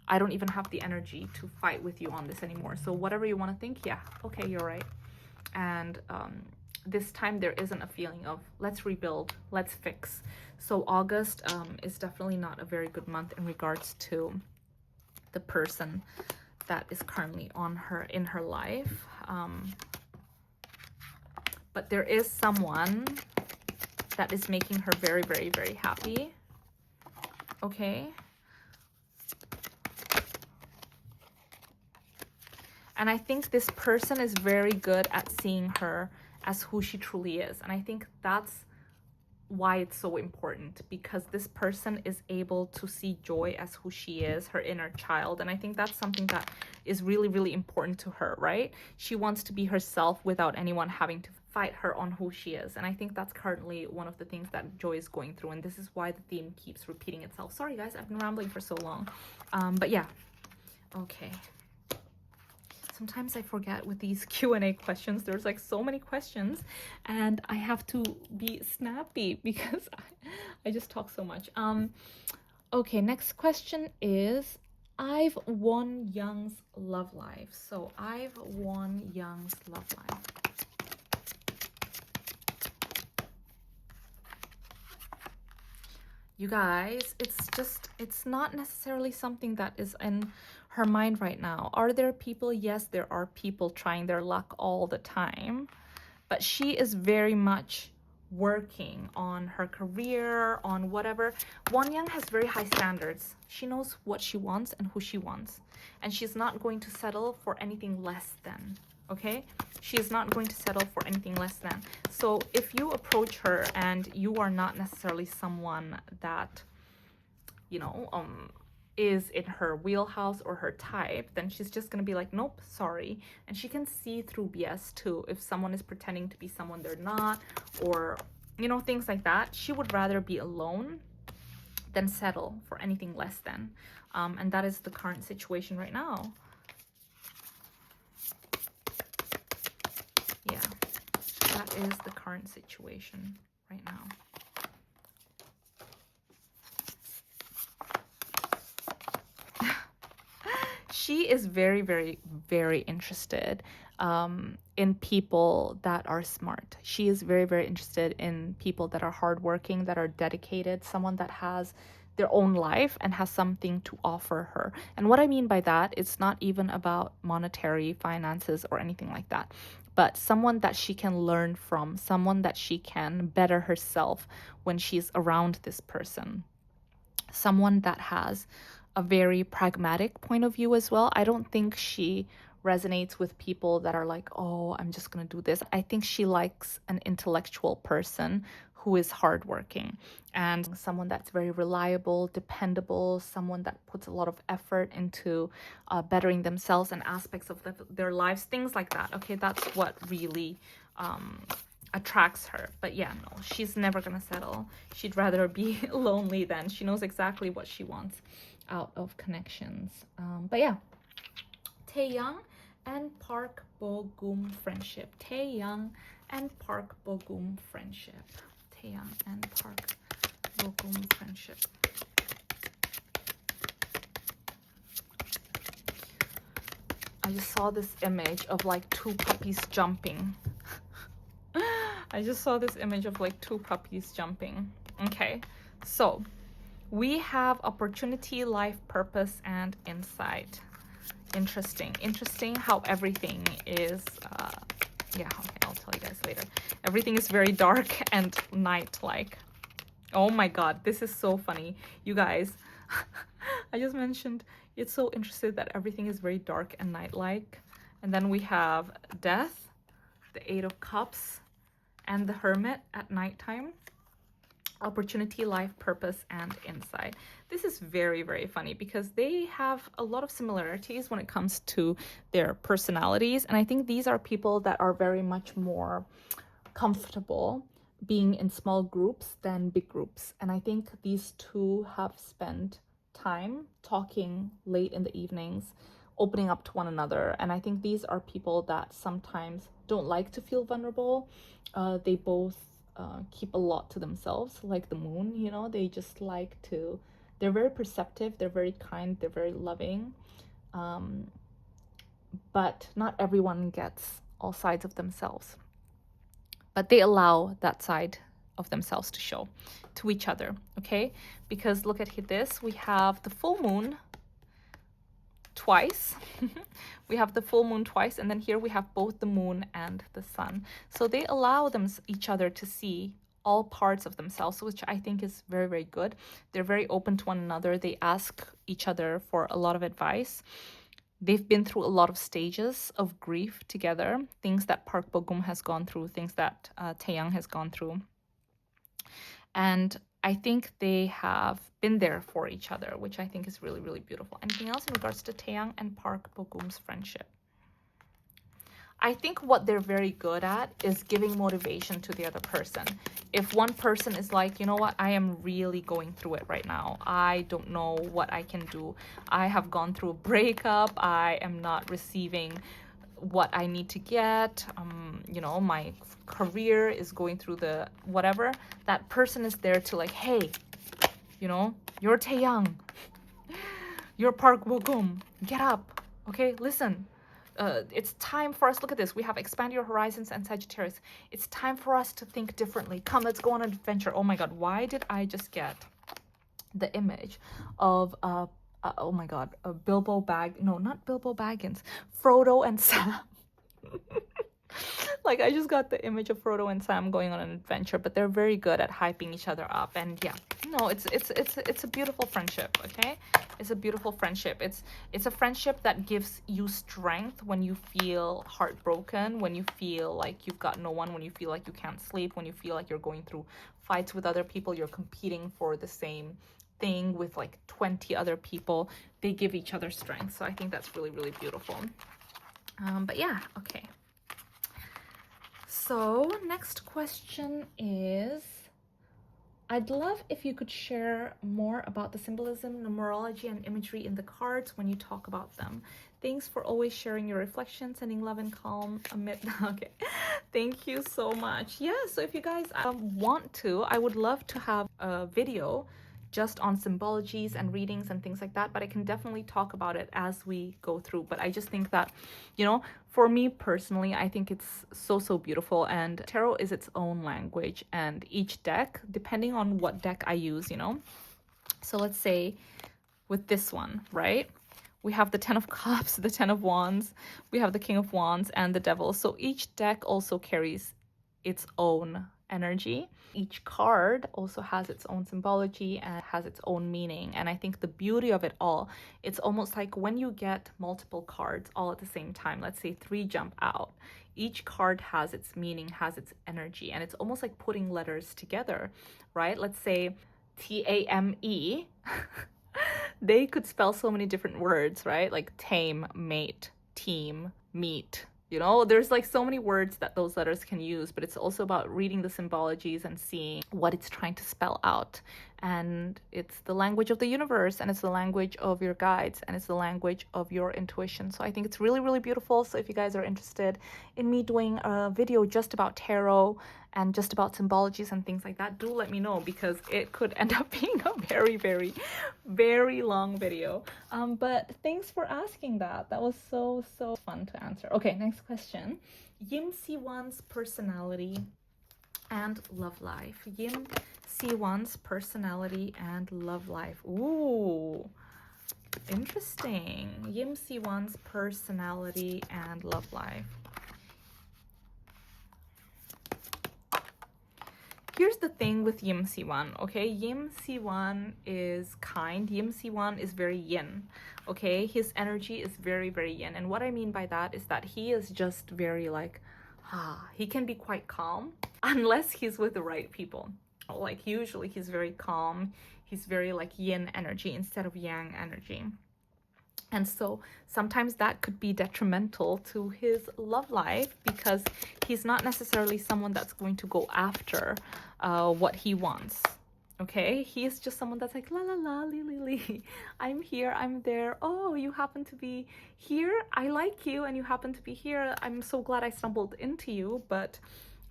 I don't even have the energy to fight with you on this anymore. So whatever you want to think, yeah, okay, you're right. And this time there isn't a feeling of let's rebuild, let's fix. So August is definitely not a very good month in regards to the person that is currently in her life. But there is someone that is making her very, very, very happy. Okay. And I think this person is very good at seeing her as who she truly is. And I think that's why it's so important, because this person is able to see Joy as who she is, her inner child. And I think that's something that is really, really important to her, right? She wants to be herself without anyone having to fight her on who she is. And I think that's currently one of the things that Joy is going through. And this is why the theme keeps repeating itself. Sorry, guys, I've been rambling for so long. But yeah, okay. Sometimes I forget with these Q&A questions. There's like so many questions and I have to be snappy because I just talk so much. Okay, next question is Ive Wonyoung's love life. So Ive Wonyoung's love life. You guys, it's not necessarily something that is in her mind right now. Are there people? Yes, there are people trying their luck all the time, but she is very much working on her career, on whatever. Wonyoung has very high standards. She knows what she wants and who she wants, and she's not going to settle for anything less than. Okay, she is not going to settle for anything less than. So if you approach her and you are not necessarily someone that, you know, is in her wheelhouse or her type, then she's just gonna be like, nope, sorry. And she can see through BS too. If someone is pretending to be someone they're not, or, you know, things like that. She would rather be alone than settle for anything less than. And that is the current situation right now. Yeah, that is the current situation right now. She is very, very, very interested in people that are smart. She is very, very interested in people that are hardworking, that are dedicated, someone that has their own life and has something to offer her. And what I mean by that, it's not even about monetary finances or anything like that, but someone that she can learn from, someone that she can better herself when she's around this person. Someone that has a very pragmatic point of view as well. I don't think she resonates with people that are like, oh, I'm just going to do this. I think she likes an intellectual person who is hardworking and someone that's very reliable, dependable, someone that puts a lot of effort into bettering themselves and aspects of their lives, things like that. Okay, that's what really attracts her. But yeah, no, she's never gonna settle. She'd rather be lonely than. She knows exactly what she wants out of connections. But yeah, Taehyung and Park Bogum friendship. Taehyung and Park Bogum friendship. Taehyung and Park Bogum friendship. I just saw this image of like two puppies jumping. I just saw this image of like two puppies jumping. Okay, so we have opportunity, life, purpose, and insight. Interesting how everything is, yeah, okay, I'll tell you guys later. Everything is very dark and night-like. Oh my God, this is so funny. You guys, I just mentioned it's so interesting that everything is very dark and night-like. And then we have death, the Eight of Cups, and the Hermit at nighttime. Opportunity, life, purpose, and insight. This is very, very funny because they have a lot of similarities when it comes to their personalities. And I think these are people that are very much more comfortable being in small groups than big groups. And I think these two have spent time talking late in the evenings, opening up to one another. And I think these are people that sometimes don't like to feel vulnerable. They both keep a lot to themselves, like the moon, you know, they just like to, they're very perceptive, they're very kind, they're very loving. But not everyone gets all sides of themselves. But they allow that side of themselves to show to each other, okay? Because look at this, we have the full moon twice. We have the full moon twice, and then here we have both the moon and the sun. So they allow each other to see all parts of themselves, which I think is very, very good. They're very open to one another. They ask each other for a lot of advice. They've been through a lot of stages of grief together, things that Park Bogum has gone through, things that Taehyung has gone through. And I think they have been there for each other, which I think is really, really beautiful. Anything else in regards to Taehyung and Park Bogum's friendship? I think what they're very good at is giving motivation to the other person. If one person is like, you know what, I am really going through it right now. I don't know what I can do. I have gone through a breakup. I am not receiving what I need to get. You know, my career is going through the whatever. That person is there to like, hey, you know, you're Taehyung. You're Park Bogum. Get up. Okay, listen. It's time for us, look at this, we have expand your horizons and Sagittarius. It's time for us to think differently. Come, let's go on an adventure. Oh my God, why did I just get the image of oh my god, Bilbo Bag, no, not Bilbo Baggins, Frodo and Sam. Like, I just got the image of Frodo and Sam going on an adventure, but they're very good at hyping each other up. And yeah, no, it's a beautiful friendship, okay? It's a beautiful friendship. It's a friendship that gives you strength when you feel heartbroken, when you feel like you've got no one, when you feel like you can't sleep, when you feel like you're going through fights with other people, you're competing for the same thing with like 20 other people. They give each other strength. So I think that's really, really beautiful. But yeah, okay. So next question is, I'd love if you could share more about the symbolism, numerology, and imagery in the cards when you talk about them. Thanks for always sharing your reflections, sending love and calm amid. Okay, thank you so much. Yeah, so if you guys want to, I would love to have a video just on symbologies and readings and things like that, but I can definitely talk about it as we go through. But I just think that, you know, for me personally, I think it's so beautiful, and tarot is its own language, and each deck, depending on what deck I use, you know. So let's say with this one, right? We have the 10 of Cups, the 10 of Wands, we have the King of Wands, and the Devil. So each deck also carries its own energy. Each card also has its own symbology and has its own meaning. And I think the beauty of it all, it's almost like when you get multiple cards all at the same time, let's say 3 jump out, each card has its meaning, has its energy, and it's almost like putting letters together, right? Let's say TAME. They could spell so many different words, right? Like tame, mate, team, meet. You know, there's like so many words that those letters can use, but it's also about reading the symbologies and seeing what it's trying to spell out. And it's the language of the universe, and it's the language of your guides, and it's the language of your intuition. So I think it's really, really beautiful. So if you guys are interested in me doing a video just about tarot and just about symbologies and things like that, do let me know, because it could end up being a very long video. But thanks for asking that. That was so fun to answer. Okay, next question. Yim Siwan's personality and love life. Yim Siwan's personality and love life. Ooh, interesting. Yim Siwan's personality and love life. Here's the thing with Yim Siwan, okay? Yim Siwan is kind. Yim Siwan is very yin, okay? His energy is very yin. And what I mean by that is that he is just very like, he can be quite calm unless he's with the right people. Like usually he's very calm. He's very like yin energy instead of yang energy. And so sometimes that could be detrimental to his love life, because he's not necessarily someone that's going to go after what he wants. Okay, he's just someone that's like, la la la, li li li, I'm here, I'm there. Oh, you happen to be here. I like you, and you happen to be here. I'm so glad I stumbled into you, but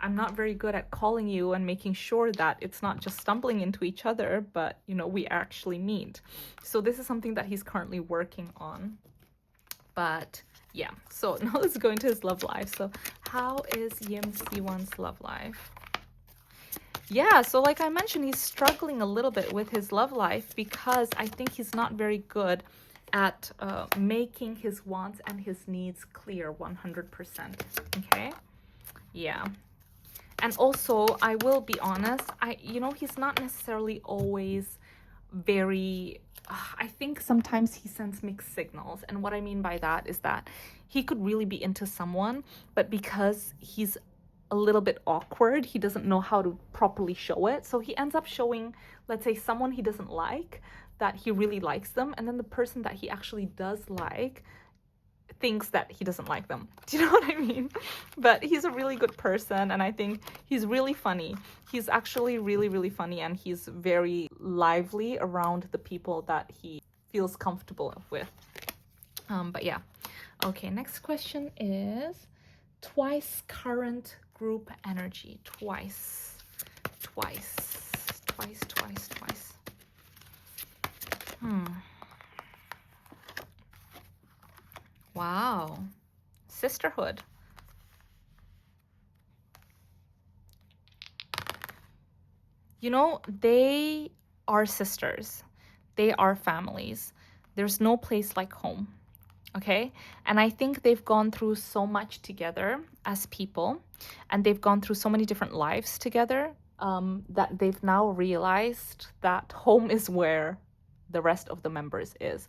I'm not very good at calling you and making sure that it's not just stumbling into each other, but, you know, we actually meet. So this is something that he's currently working on. But yeah, so now let's go into his love life. So how is Yim Siwan's love life? Yeah, so like I mentioned, he's struggling a little bit with his love life, because I think he's not very good at making his wants and his needs clear 100%. Okay? Yeah. And also, I will be honest, you know, he's not necessarily always very, I think sometimes he sends mixed signals. And what I mean by that is that he could really be into someone, but because he's a little bit awkward, he doesn't know how to properly show it. So he ends up showing, let's say, someone he doesn't like, that he really likes them, and then the person that he actually does like thinks that he doesn't like them. Do you know what I mean? But he's a really good person, and I think he's really funny. He's actually really funny, and he's very lively around the people that he feels comfortable with. But yeah. Okay, next question is twice current group energy. Twice. Wow. Sisterhood. You know, they are sisters. they are families. There's no place like home. Okay. And I think they've gone through so much together as people, and they've gone through so many different lives together, that they've now realized that home is where the rest of the members is.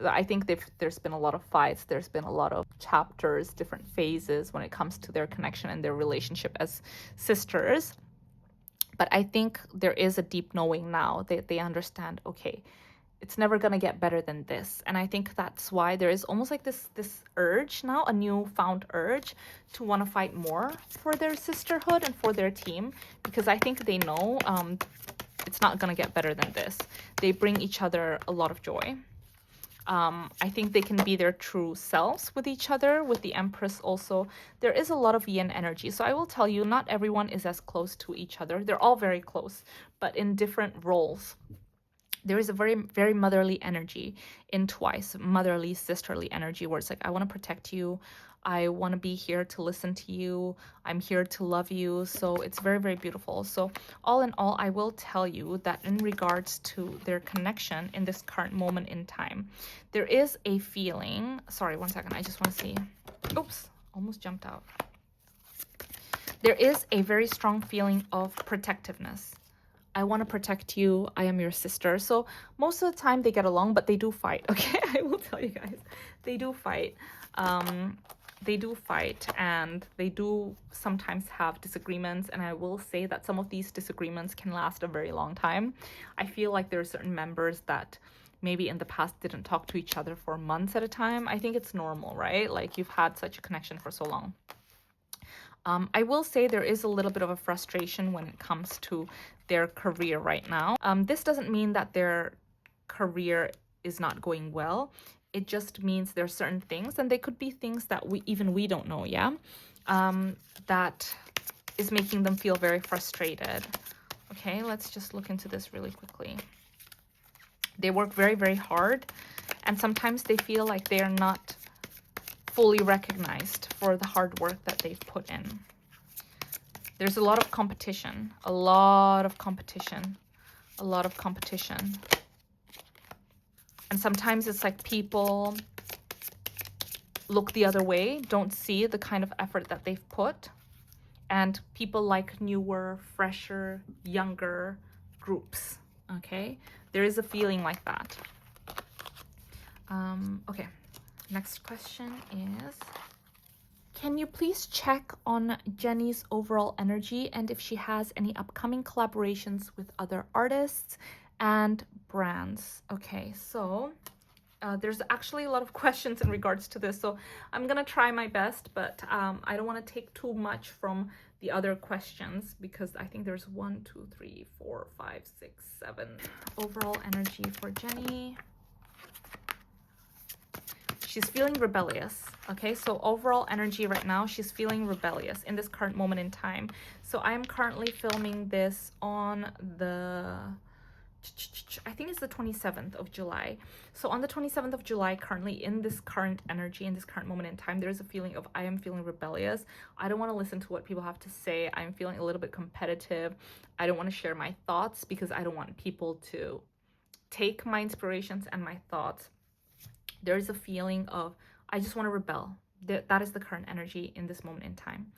I think there's been a lot of fights, there's been a lot of chapters, different phases when it comes to their connection and their relationship as sisters. But I think there is a deep knowing now that they understand, okay, it's never gonna get better than this. And I think that's why there is almost like this urge now, a newfound urge to want to fight more for their sisterhood and for their team, because I think they know it's not gonna get better than this. They bring each other a lot of joy. I think they can be their true selves with each other. With the Empress also, there is a lot of yin energy. So I will tell you, not everyone is as close to each other. They're all very close, but in different roles. There is a very, very motherly energy in Twice, motherly, sisterly energy, where it's like, I want to protect you. I want to be here to listen to you. I'm here to love you. So it's very, very beautiful. So all in all, I will tell you that in regards to their connection in this current moment in time, there is a feeling, sorry, 1 second. I just want to see. Oops, almost jumped out. There is a very strong feeling of protectiveness. I want to protect you. I am your sister. So most of the time they get along, but they do fight. Okay, I will tell you guys, they do fight. They do fight, and they do sometimes have disagreements. And I will say that some of these disagreements can last a very long time. I feel like there are certain members that maybe in the past didn't talk to each other for months at a time. I think it's normal, right? Like, you've had such a connection for so long. I will say there is a little bit of a frustration when it comes to their career right now. This doesn't mean that their career is not going well. It just means there are certain things, and they could be things that we don't know, yeah? That is making them feel very frustrated. Okay, let's just look into this really quickly. They work very, very hard, and sometimes they feel like they are not fully recognized for the hard work that they've put in. There's a lot of competition, a lot of competition, a lot of competition. And sometimes it's like people look the other way, don't see the kind of effort that they've put. And people like newer, fresher, younger groups, okay? There is a feeling like that. Okay. Next question is, can you please check on Jennie's overall energy and if she has any upcoming collaborations with other artists and brands? Okay, so there's actually a lot of questions in regards to this, so I'm gonna try my best, but I don't want to take too much from the other questions, because I think there's 1, 2, 3, 4, 5, 6, 7 overall energy for Jennie. She's feeling rebellious. Okay, so overall energy right now, she's feeling rebellious in this current moment in time. So I am currently filming this on the, I think it's the 27th of July. So on the 27th of July, currently in this current energy, in this current moment in time, there's a feeling of, I am feeling rebellious. I don't want to listen to what people have to say. I'm feeling a little bit competitive. I don't want to share my thoughts because I don't want people to take my inspirations and my thoughts. There is a feeling of, I just want to rebel. That is the current energy in this moment in time.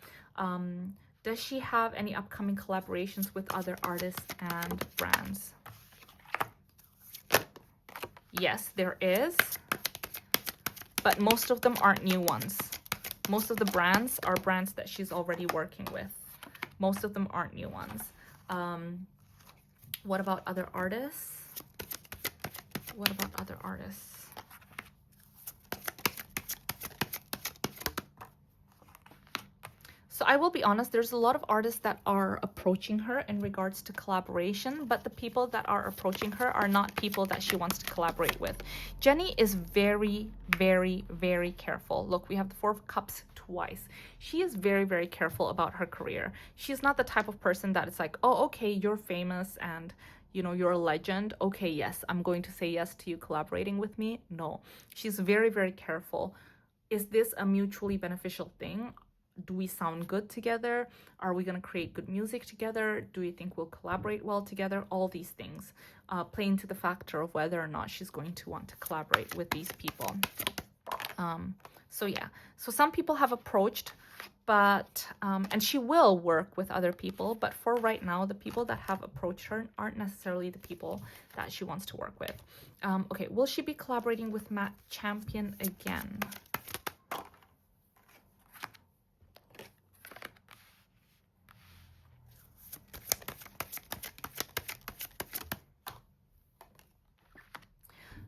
Does she have any upcoming collaborations with other artists and brands? Yes, there is. But most of them aren't new ones. Most of the brands are brands that she's already working with. Most of them aren't new ones. What about other artists? What about other artists? So I will be honest, there's a lot of artists that are approaching her in regards to collaboration, but the people that are approaching her are not people that she wants to collaborate with. Jennie is very, very, very careful. Look, we have the Four of Cups twice. She is very, very careful about her career. She's not the type of person that it's like, oh, okay, you're famous and you know, you're a legend. Okay, yes, I'm going to say yes to you collaborating with me. No, she's very, very careful. Is this a mutually beneficial thing? do we sound good together? Are we going to create good music together? Do you think we'll collaborate well together? All these things play into the factor of whether or not she's going to want to collaborate with these people. So yeah, so some people have approached, but and she will work with other people, but for right now, the people that have approached her aren't necessarily the people that she wants to work with. Okay, will she be collaborating with Matt Champion again?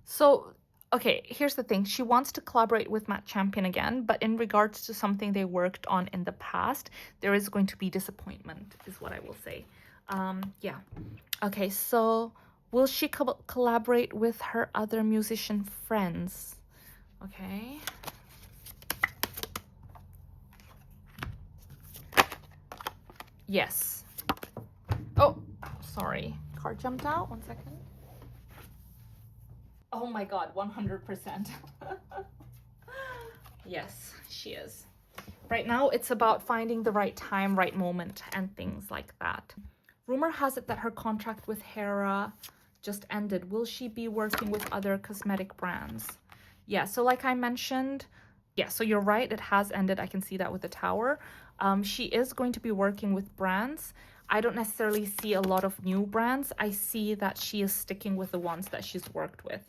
So, okay, here's the thing. She wants to collaborate with Matt Champion again, but in regards to something they worked on in the past, there is going to be disappointment, is what I will say. Yeah. Okay, so will she collaborate with her other musician friends? Okay. Yes. Oh, sorry. Card jumped out. 1 second. Oh my god, 100%. Yes, she is. Right now, it's about finding the right time, right moment, and things like that. Rumor has it that her contract with Hera just ended. Will she be working with other cosmetic brands? Yeah, so like I mentioned, yeah, so you're right, it has ended. I can see that with the tower. She is going to be working with brands. I don't necessarily see a lot of new brands. I see that she is sticking with the ones that she's worked with.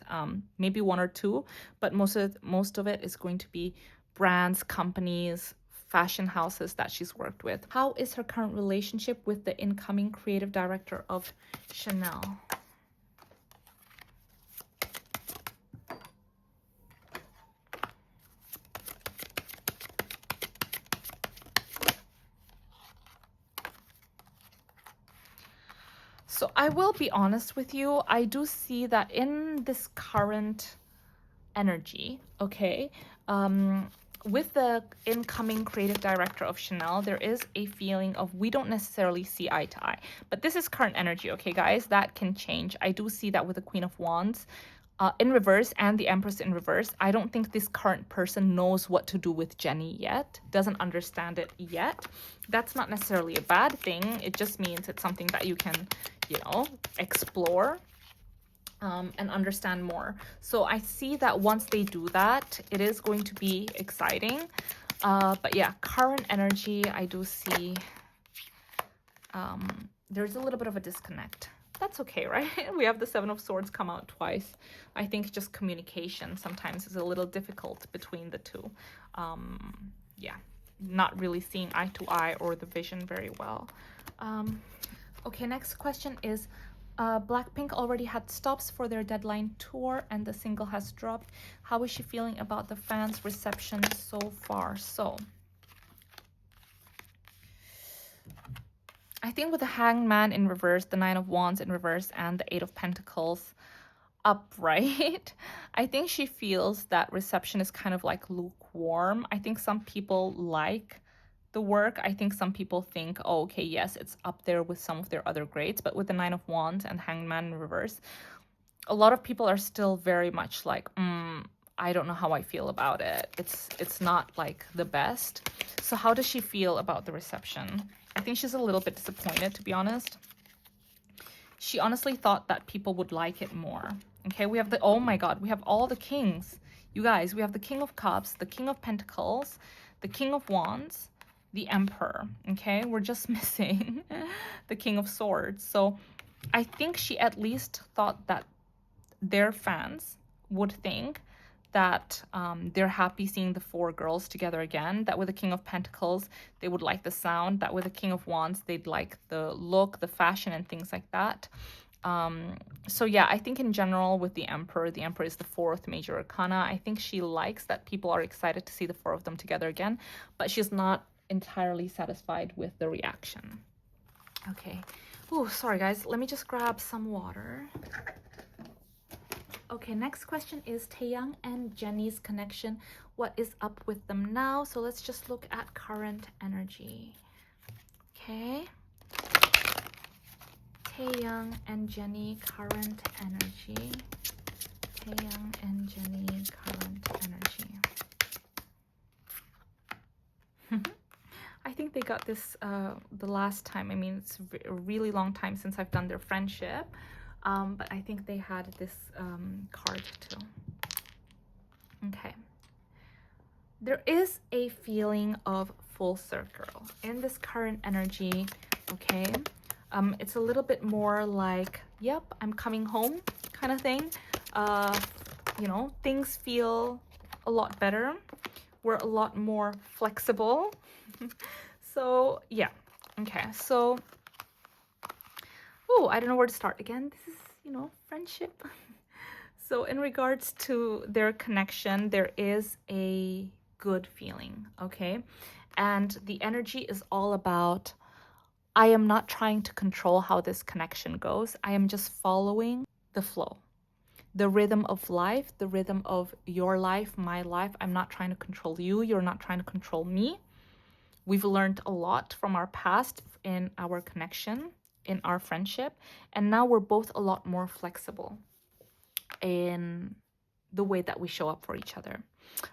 Maybe 1 or 2, but most of it is going to be brands, companies, fashion houses that she's worked with. How is her current relationship with the incoming creative director of Chanel? So I will be honest with you, I do see that in this current energy, okay, with the incoming creative director of Chanel, there is a feeling of we don't necessarily see eye to eye. But this is current energy, okay, guys? That can change. I do see that with the Queen of Wands in reverse and the Empress in reverse. I don't think this current person knows what to do with Jennie yet, doesn't understand it yet. That's not necessarily a bad thing. It just means it's something that you can, you know, explore and understand more. So I see that once they do that, it is going to be exciting. But yeah, current energy, I do see there's a little bit of a disconnect. That's okay, right? We have the Seven of Swords come out twice. I think just communication sometimes is a little difficult between the two. Yeah, not really seeing eye to eye or the vision very well. Okay, next question is, Blackpink already had stops for their deadline tour and the single has dropped. How is she feeling about the fans' reception so far? So, I think with the Hangman in reverse, the Nine of Wands in reverse, and the Eight of Pentacles upright, I think she feels that reception is kind of like lukewarm. I think some people like the work. I think some people think, oh, okay, yes, it's up there with some of their other grades, but with the Nine of Wands and Hangman in reverse, a lot of people are still very much like, I don't know how I feel about it. It's not like the best. So how does she feel about the reception? I think she's a little bit disappointed, to be honest. She honestly thought that people would like it more. Okay, we have the, oh my god, we have all the kings. You guys, we have the King of Cups, the King of Pentacles, the King of Wands, the Emperor. Okay, we're just missing the King of Swords. So I think she at least thought that their fans would think that they're happy seeing the 4 girls together again, that with the King of Pentacles, they would like the sound, that with the King of Wands, they'd like the look, the fashion, and things like that. So yeah, I think in general with the Emperor is the 4th major arcana. I think she likes that people are excited to see the 4 of them together again, but she's not entirely satisfied with the reaction. Okay. Oh, sorry guys, let me just grab some water. Okay, next question is Taehyung and Jennie's connection. What is up with them now? So let's just look at current energy. Okay. Taehyung and Jennie, current energy. Taehyung and Jennie, current energy. they got this the last time. I mean, it's a really long time since I've done their friendship. But I think they had this card too. Okay. There is a feeling of full circle in this current energy, okay? It's a little bit more like, yep, I'm coming home kind of thing. You know, things feel a lot better. We're a lot more flexible. So, yeah. Okay, so, oh, I don't know where to start again. This is, you know, friendship. So in regards to their connection, there is a good feeling, okay? And the energy is all about, I am not trying to control how this connection goes. I am just following the flow, the rhythm of life, the rhythm of your life, my life. I'm not trying to control you. You're not trying to control me. We've learned a lot from our past in our connection, in our friendship. And now we're both a lot more flexible in the way that we show up for each other.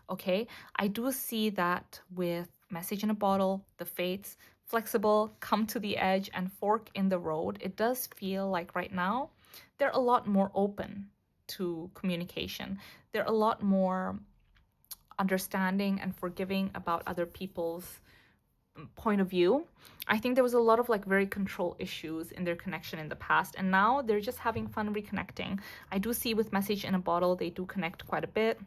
Okay, I do see that with Message in a Bottle, the Fates, flexible, come to the edge, and fork in the road. It does feel like right now they're a lot more open to communication. They're a lot more understanding and forgiving about other people's point of view. I think there was a lot of like very control issues in their connection in the past, and now they're just having fun reconnecting. I do see with Message in a Bottle, they do connect quite a bit.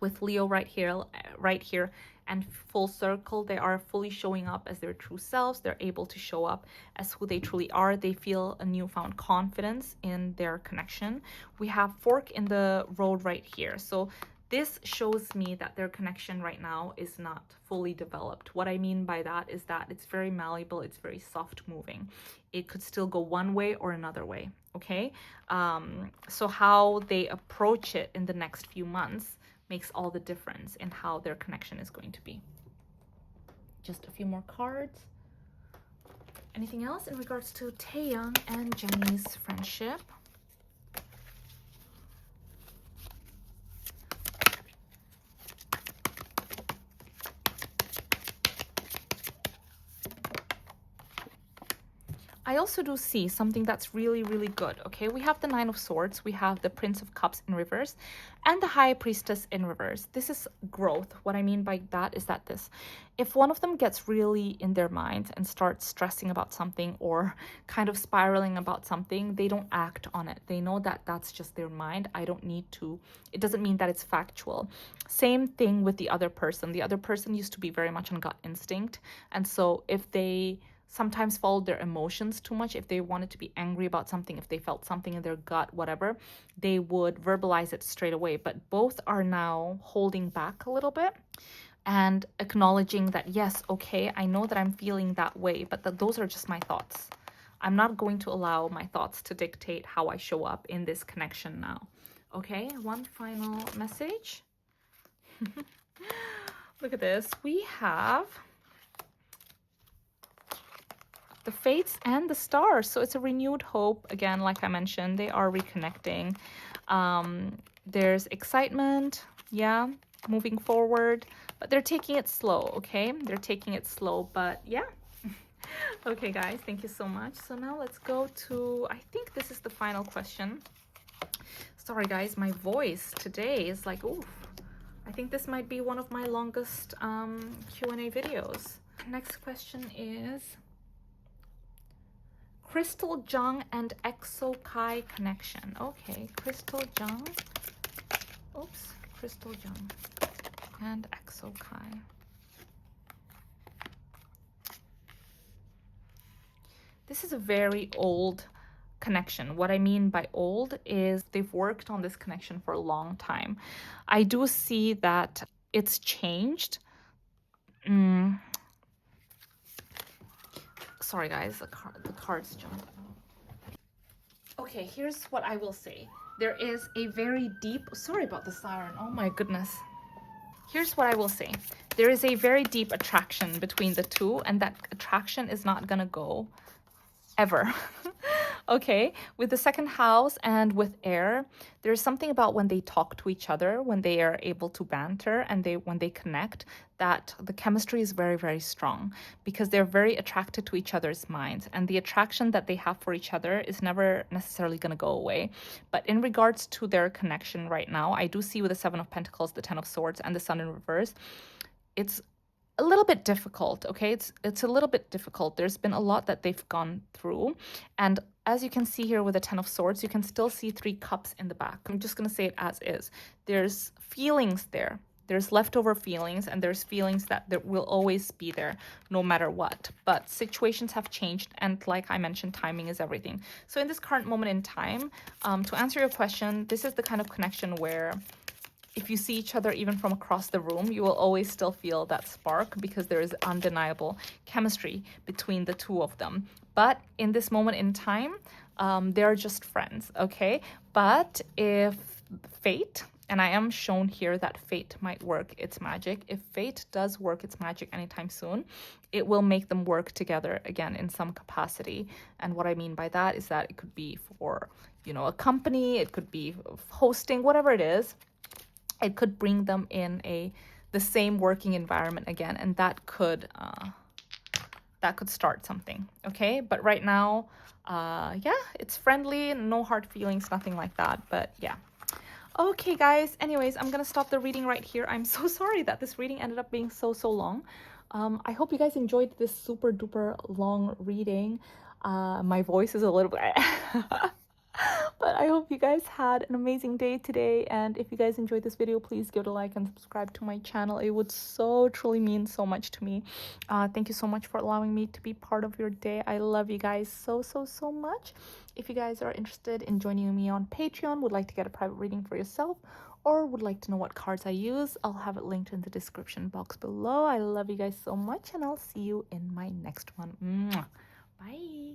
With Leo right here, and Full Circle, they are fully showing up as their true selves. They're able to show up as who they truly are. They feel a newfound confidence in their connection. We have Fork in the Road right here. So this shows me that their connection right now is not fully developed. What I mean by that is that it's very malleable, it's very soft moving. It could still go one way or another way, okay? So how they approach it in the next few months makes all the difference in how their connection is going to be. Just a few more cards. Anything else in regards to Taehyung and Jennie's friendship? I also do see something that's really, really good, okay? We have the Nine of Swords, we have the Prince of Cups in reverse, and the High Priestess in reverse. This is growth. What I mean by that is that if one of them gets really in their mind and starts stressing about something or kind of spiraling about something, they don't act on it. They know that that's just their mind. I don't need to. It doesn't mean that it's factual. Same thing with the other person. The other person used to be very much on gut instinct. And so if they sometimes followed their emotions too much, if they wanted to be angry about something, if they felt something in their gut, whatever, they would verbalize it straight away. But both are now holding back a little bit and acknowledging that, yes, okay, I know that I'm feeling that way, but those are just my thoughts. I'm not going to allow my thoughts to dictate how I show up in this connection now. Okay, one final message. Look at this. We have the Fates and the Stars. So it's a renewed hope. Again, like I mentioned, they are reconnecting. There's excitement, yeah, moving forward, but they're taking it slow, okay? They're taking it slow, but yeah. Okay, guys, thank you so much. So now let's go to, I think this is the final question. Sorry, guys, my voice today is like, oof. I think this might be one of my longest Q&A videos. Next question is Krystal Jung and EXO Kai connection. Okay, Krystal Jung. Oops, Krystal Jung and EXO Kai. This is a very old connection. What I mean by old is they've worked on this connection for a long time. I do see that it's changed. Sorry guys, the cards jumped. Okay, here's what I will say. There is a very deep, sorry about the siren, oh my goodness. Here's what I will say. There is a very deep attraction between the two, and that attraction is not gonna go ever. Okay, with the second house and with air, there's something about when they talk to each other, when they are able to banter and when they connect, that the chemistry is very, very strong because they're very attracted to each other's minds. And the attraction that they have for each other is never necessarily going to go away. But in regards to their connection right now, I do see with the Seven of Pentacles, the Ten of Swords, and the Sun in reverse, it's a little bit difficult. Okay, it's a little bit difficult. There's been a lot that they've gone through, and as you can see here with the Ten of Swords, you can still see three cups in the back. I'm just gonna say it as is. There's feelings there. There's leftover feelings, and there's feelings that there will always be there no matter what. But situations have changed, and like I mentioned, timing is everything. So in this current moment in time, to answer your question, this is the kind of connection where if you see each other even from across the room, you will always still feel that spark because there is undeniable chemistry between the two of them. But in this moment in time, they're just friends, okay? But if fate, and I am shown here that fate might work its magic, if fate does work its magic anytime soon, it will make them work together again in some capacity. And what I mean by that is that it could be for, a company, it could be hosting, whatever it is. It could bring them in the same working environment again, and that could start something. Okay, but right now, yeah, it's friendly, no hard feelings, nothing like that. But yeah. Okay, guys. Anyways, I'm gonna stop the reading right here. I'm so sorry that this reading ended up being so long. I hope you guys enjoyed this super duper long reading. My voice is a little bit. But I hope you guys had an amazing day today, and if you guys enjoyed this video, please give it a like and subscribe to my channel. It would so truly mean so much to me. Thank you so much for allowing me to be part of your day. I love you guys so much. If you guys are interested in joining me on Patreon, would like to get a private reading for yourself, or would like to know what cards I use, I'll have it linked in the description box below. I love you guys so much, and I'll see you in my next one. Mwah. Bye.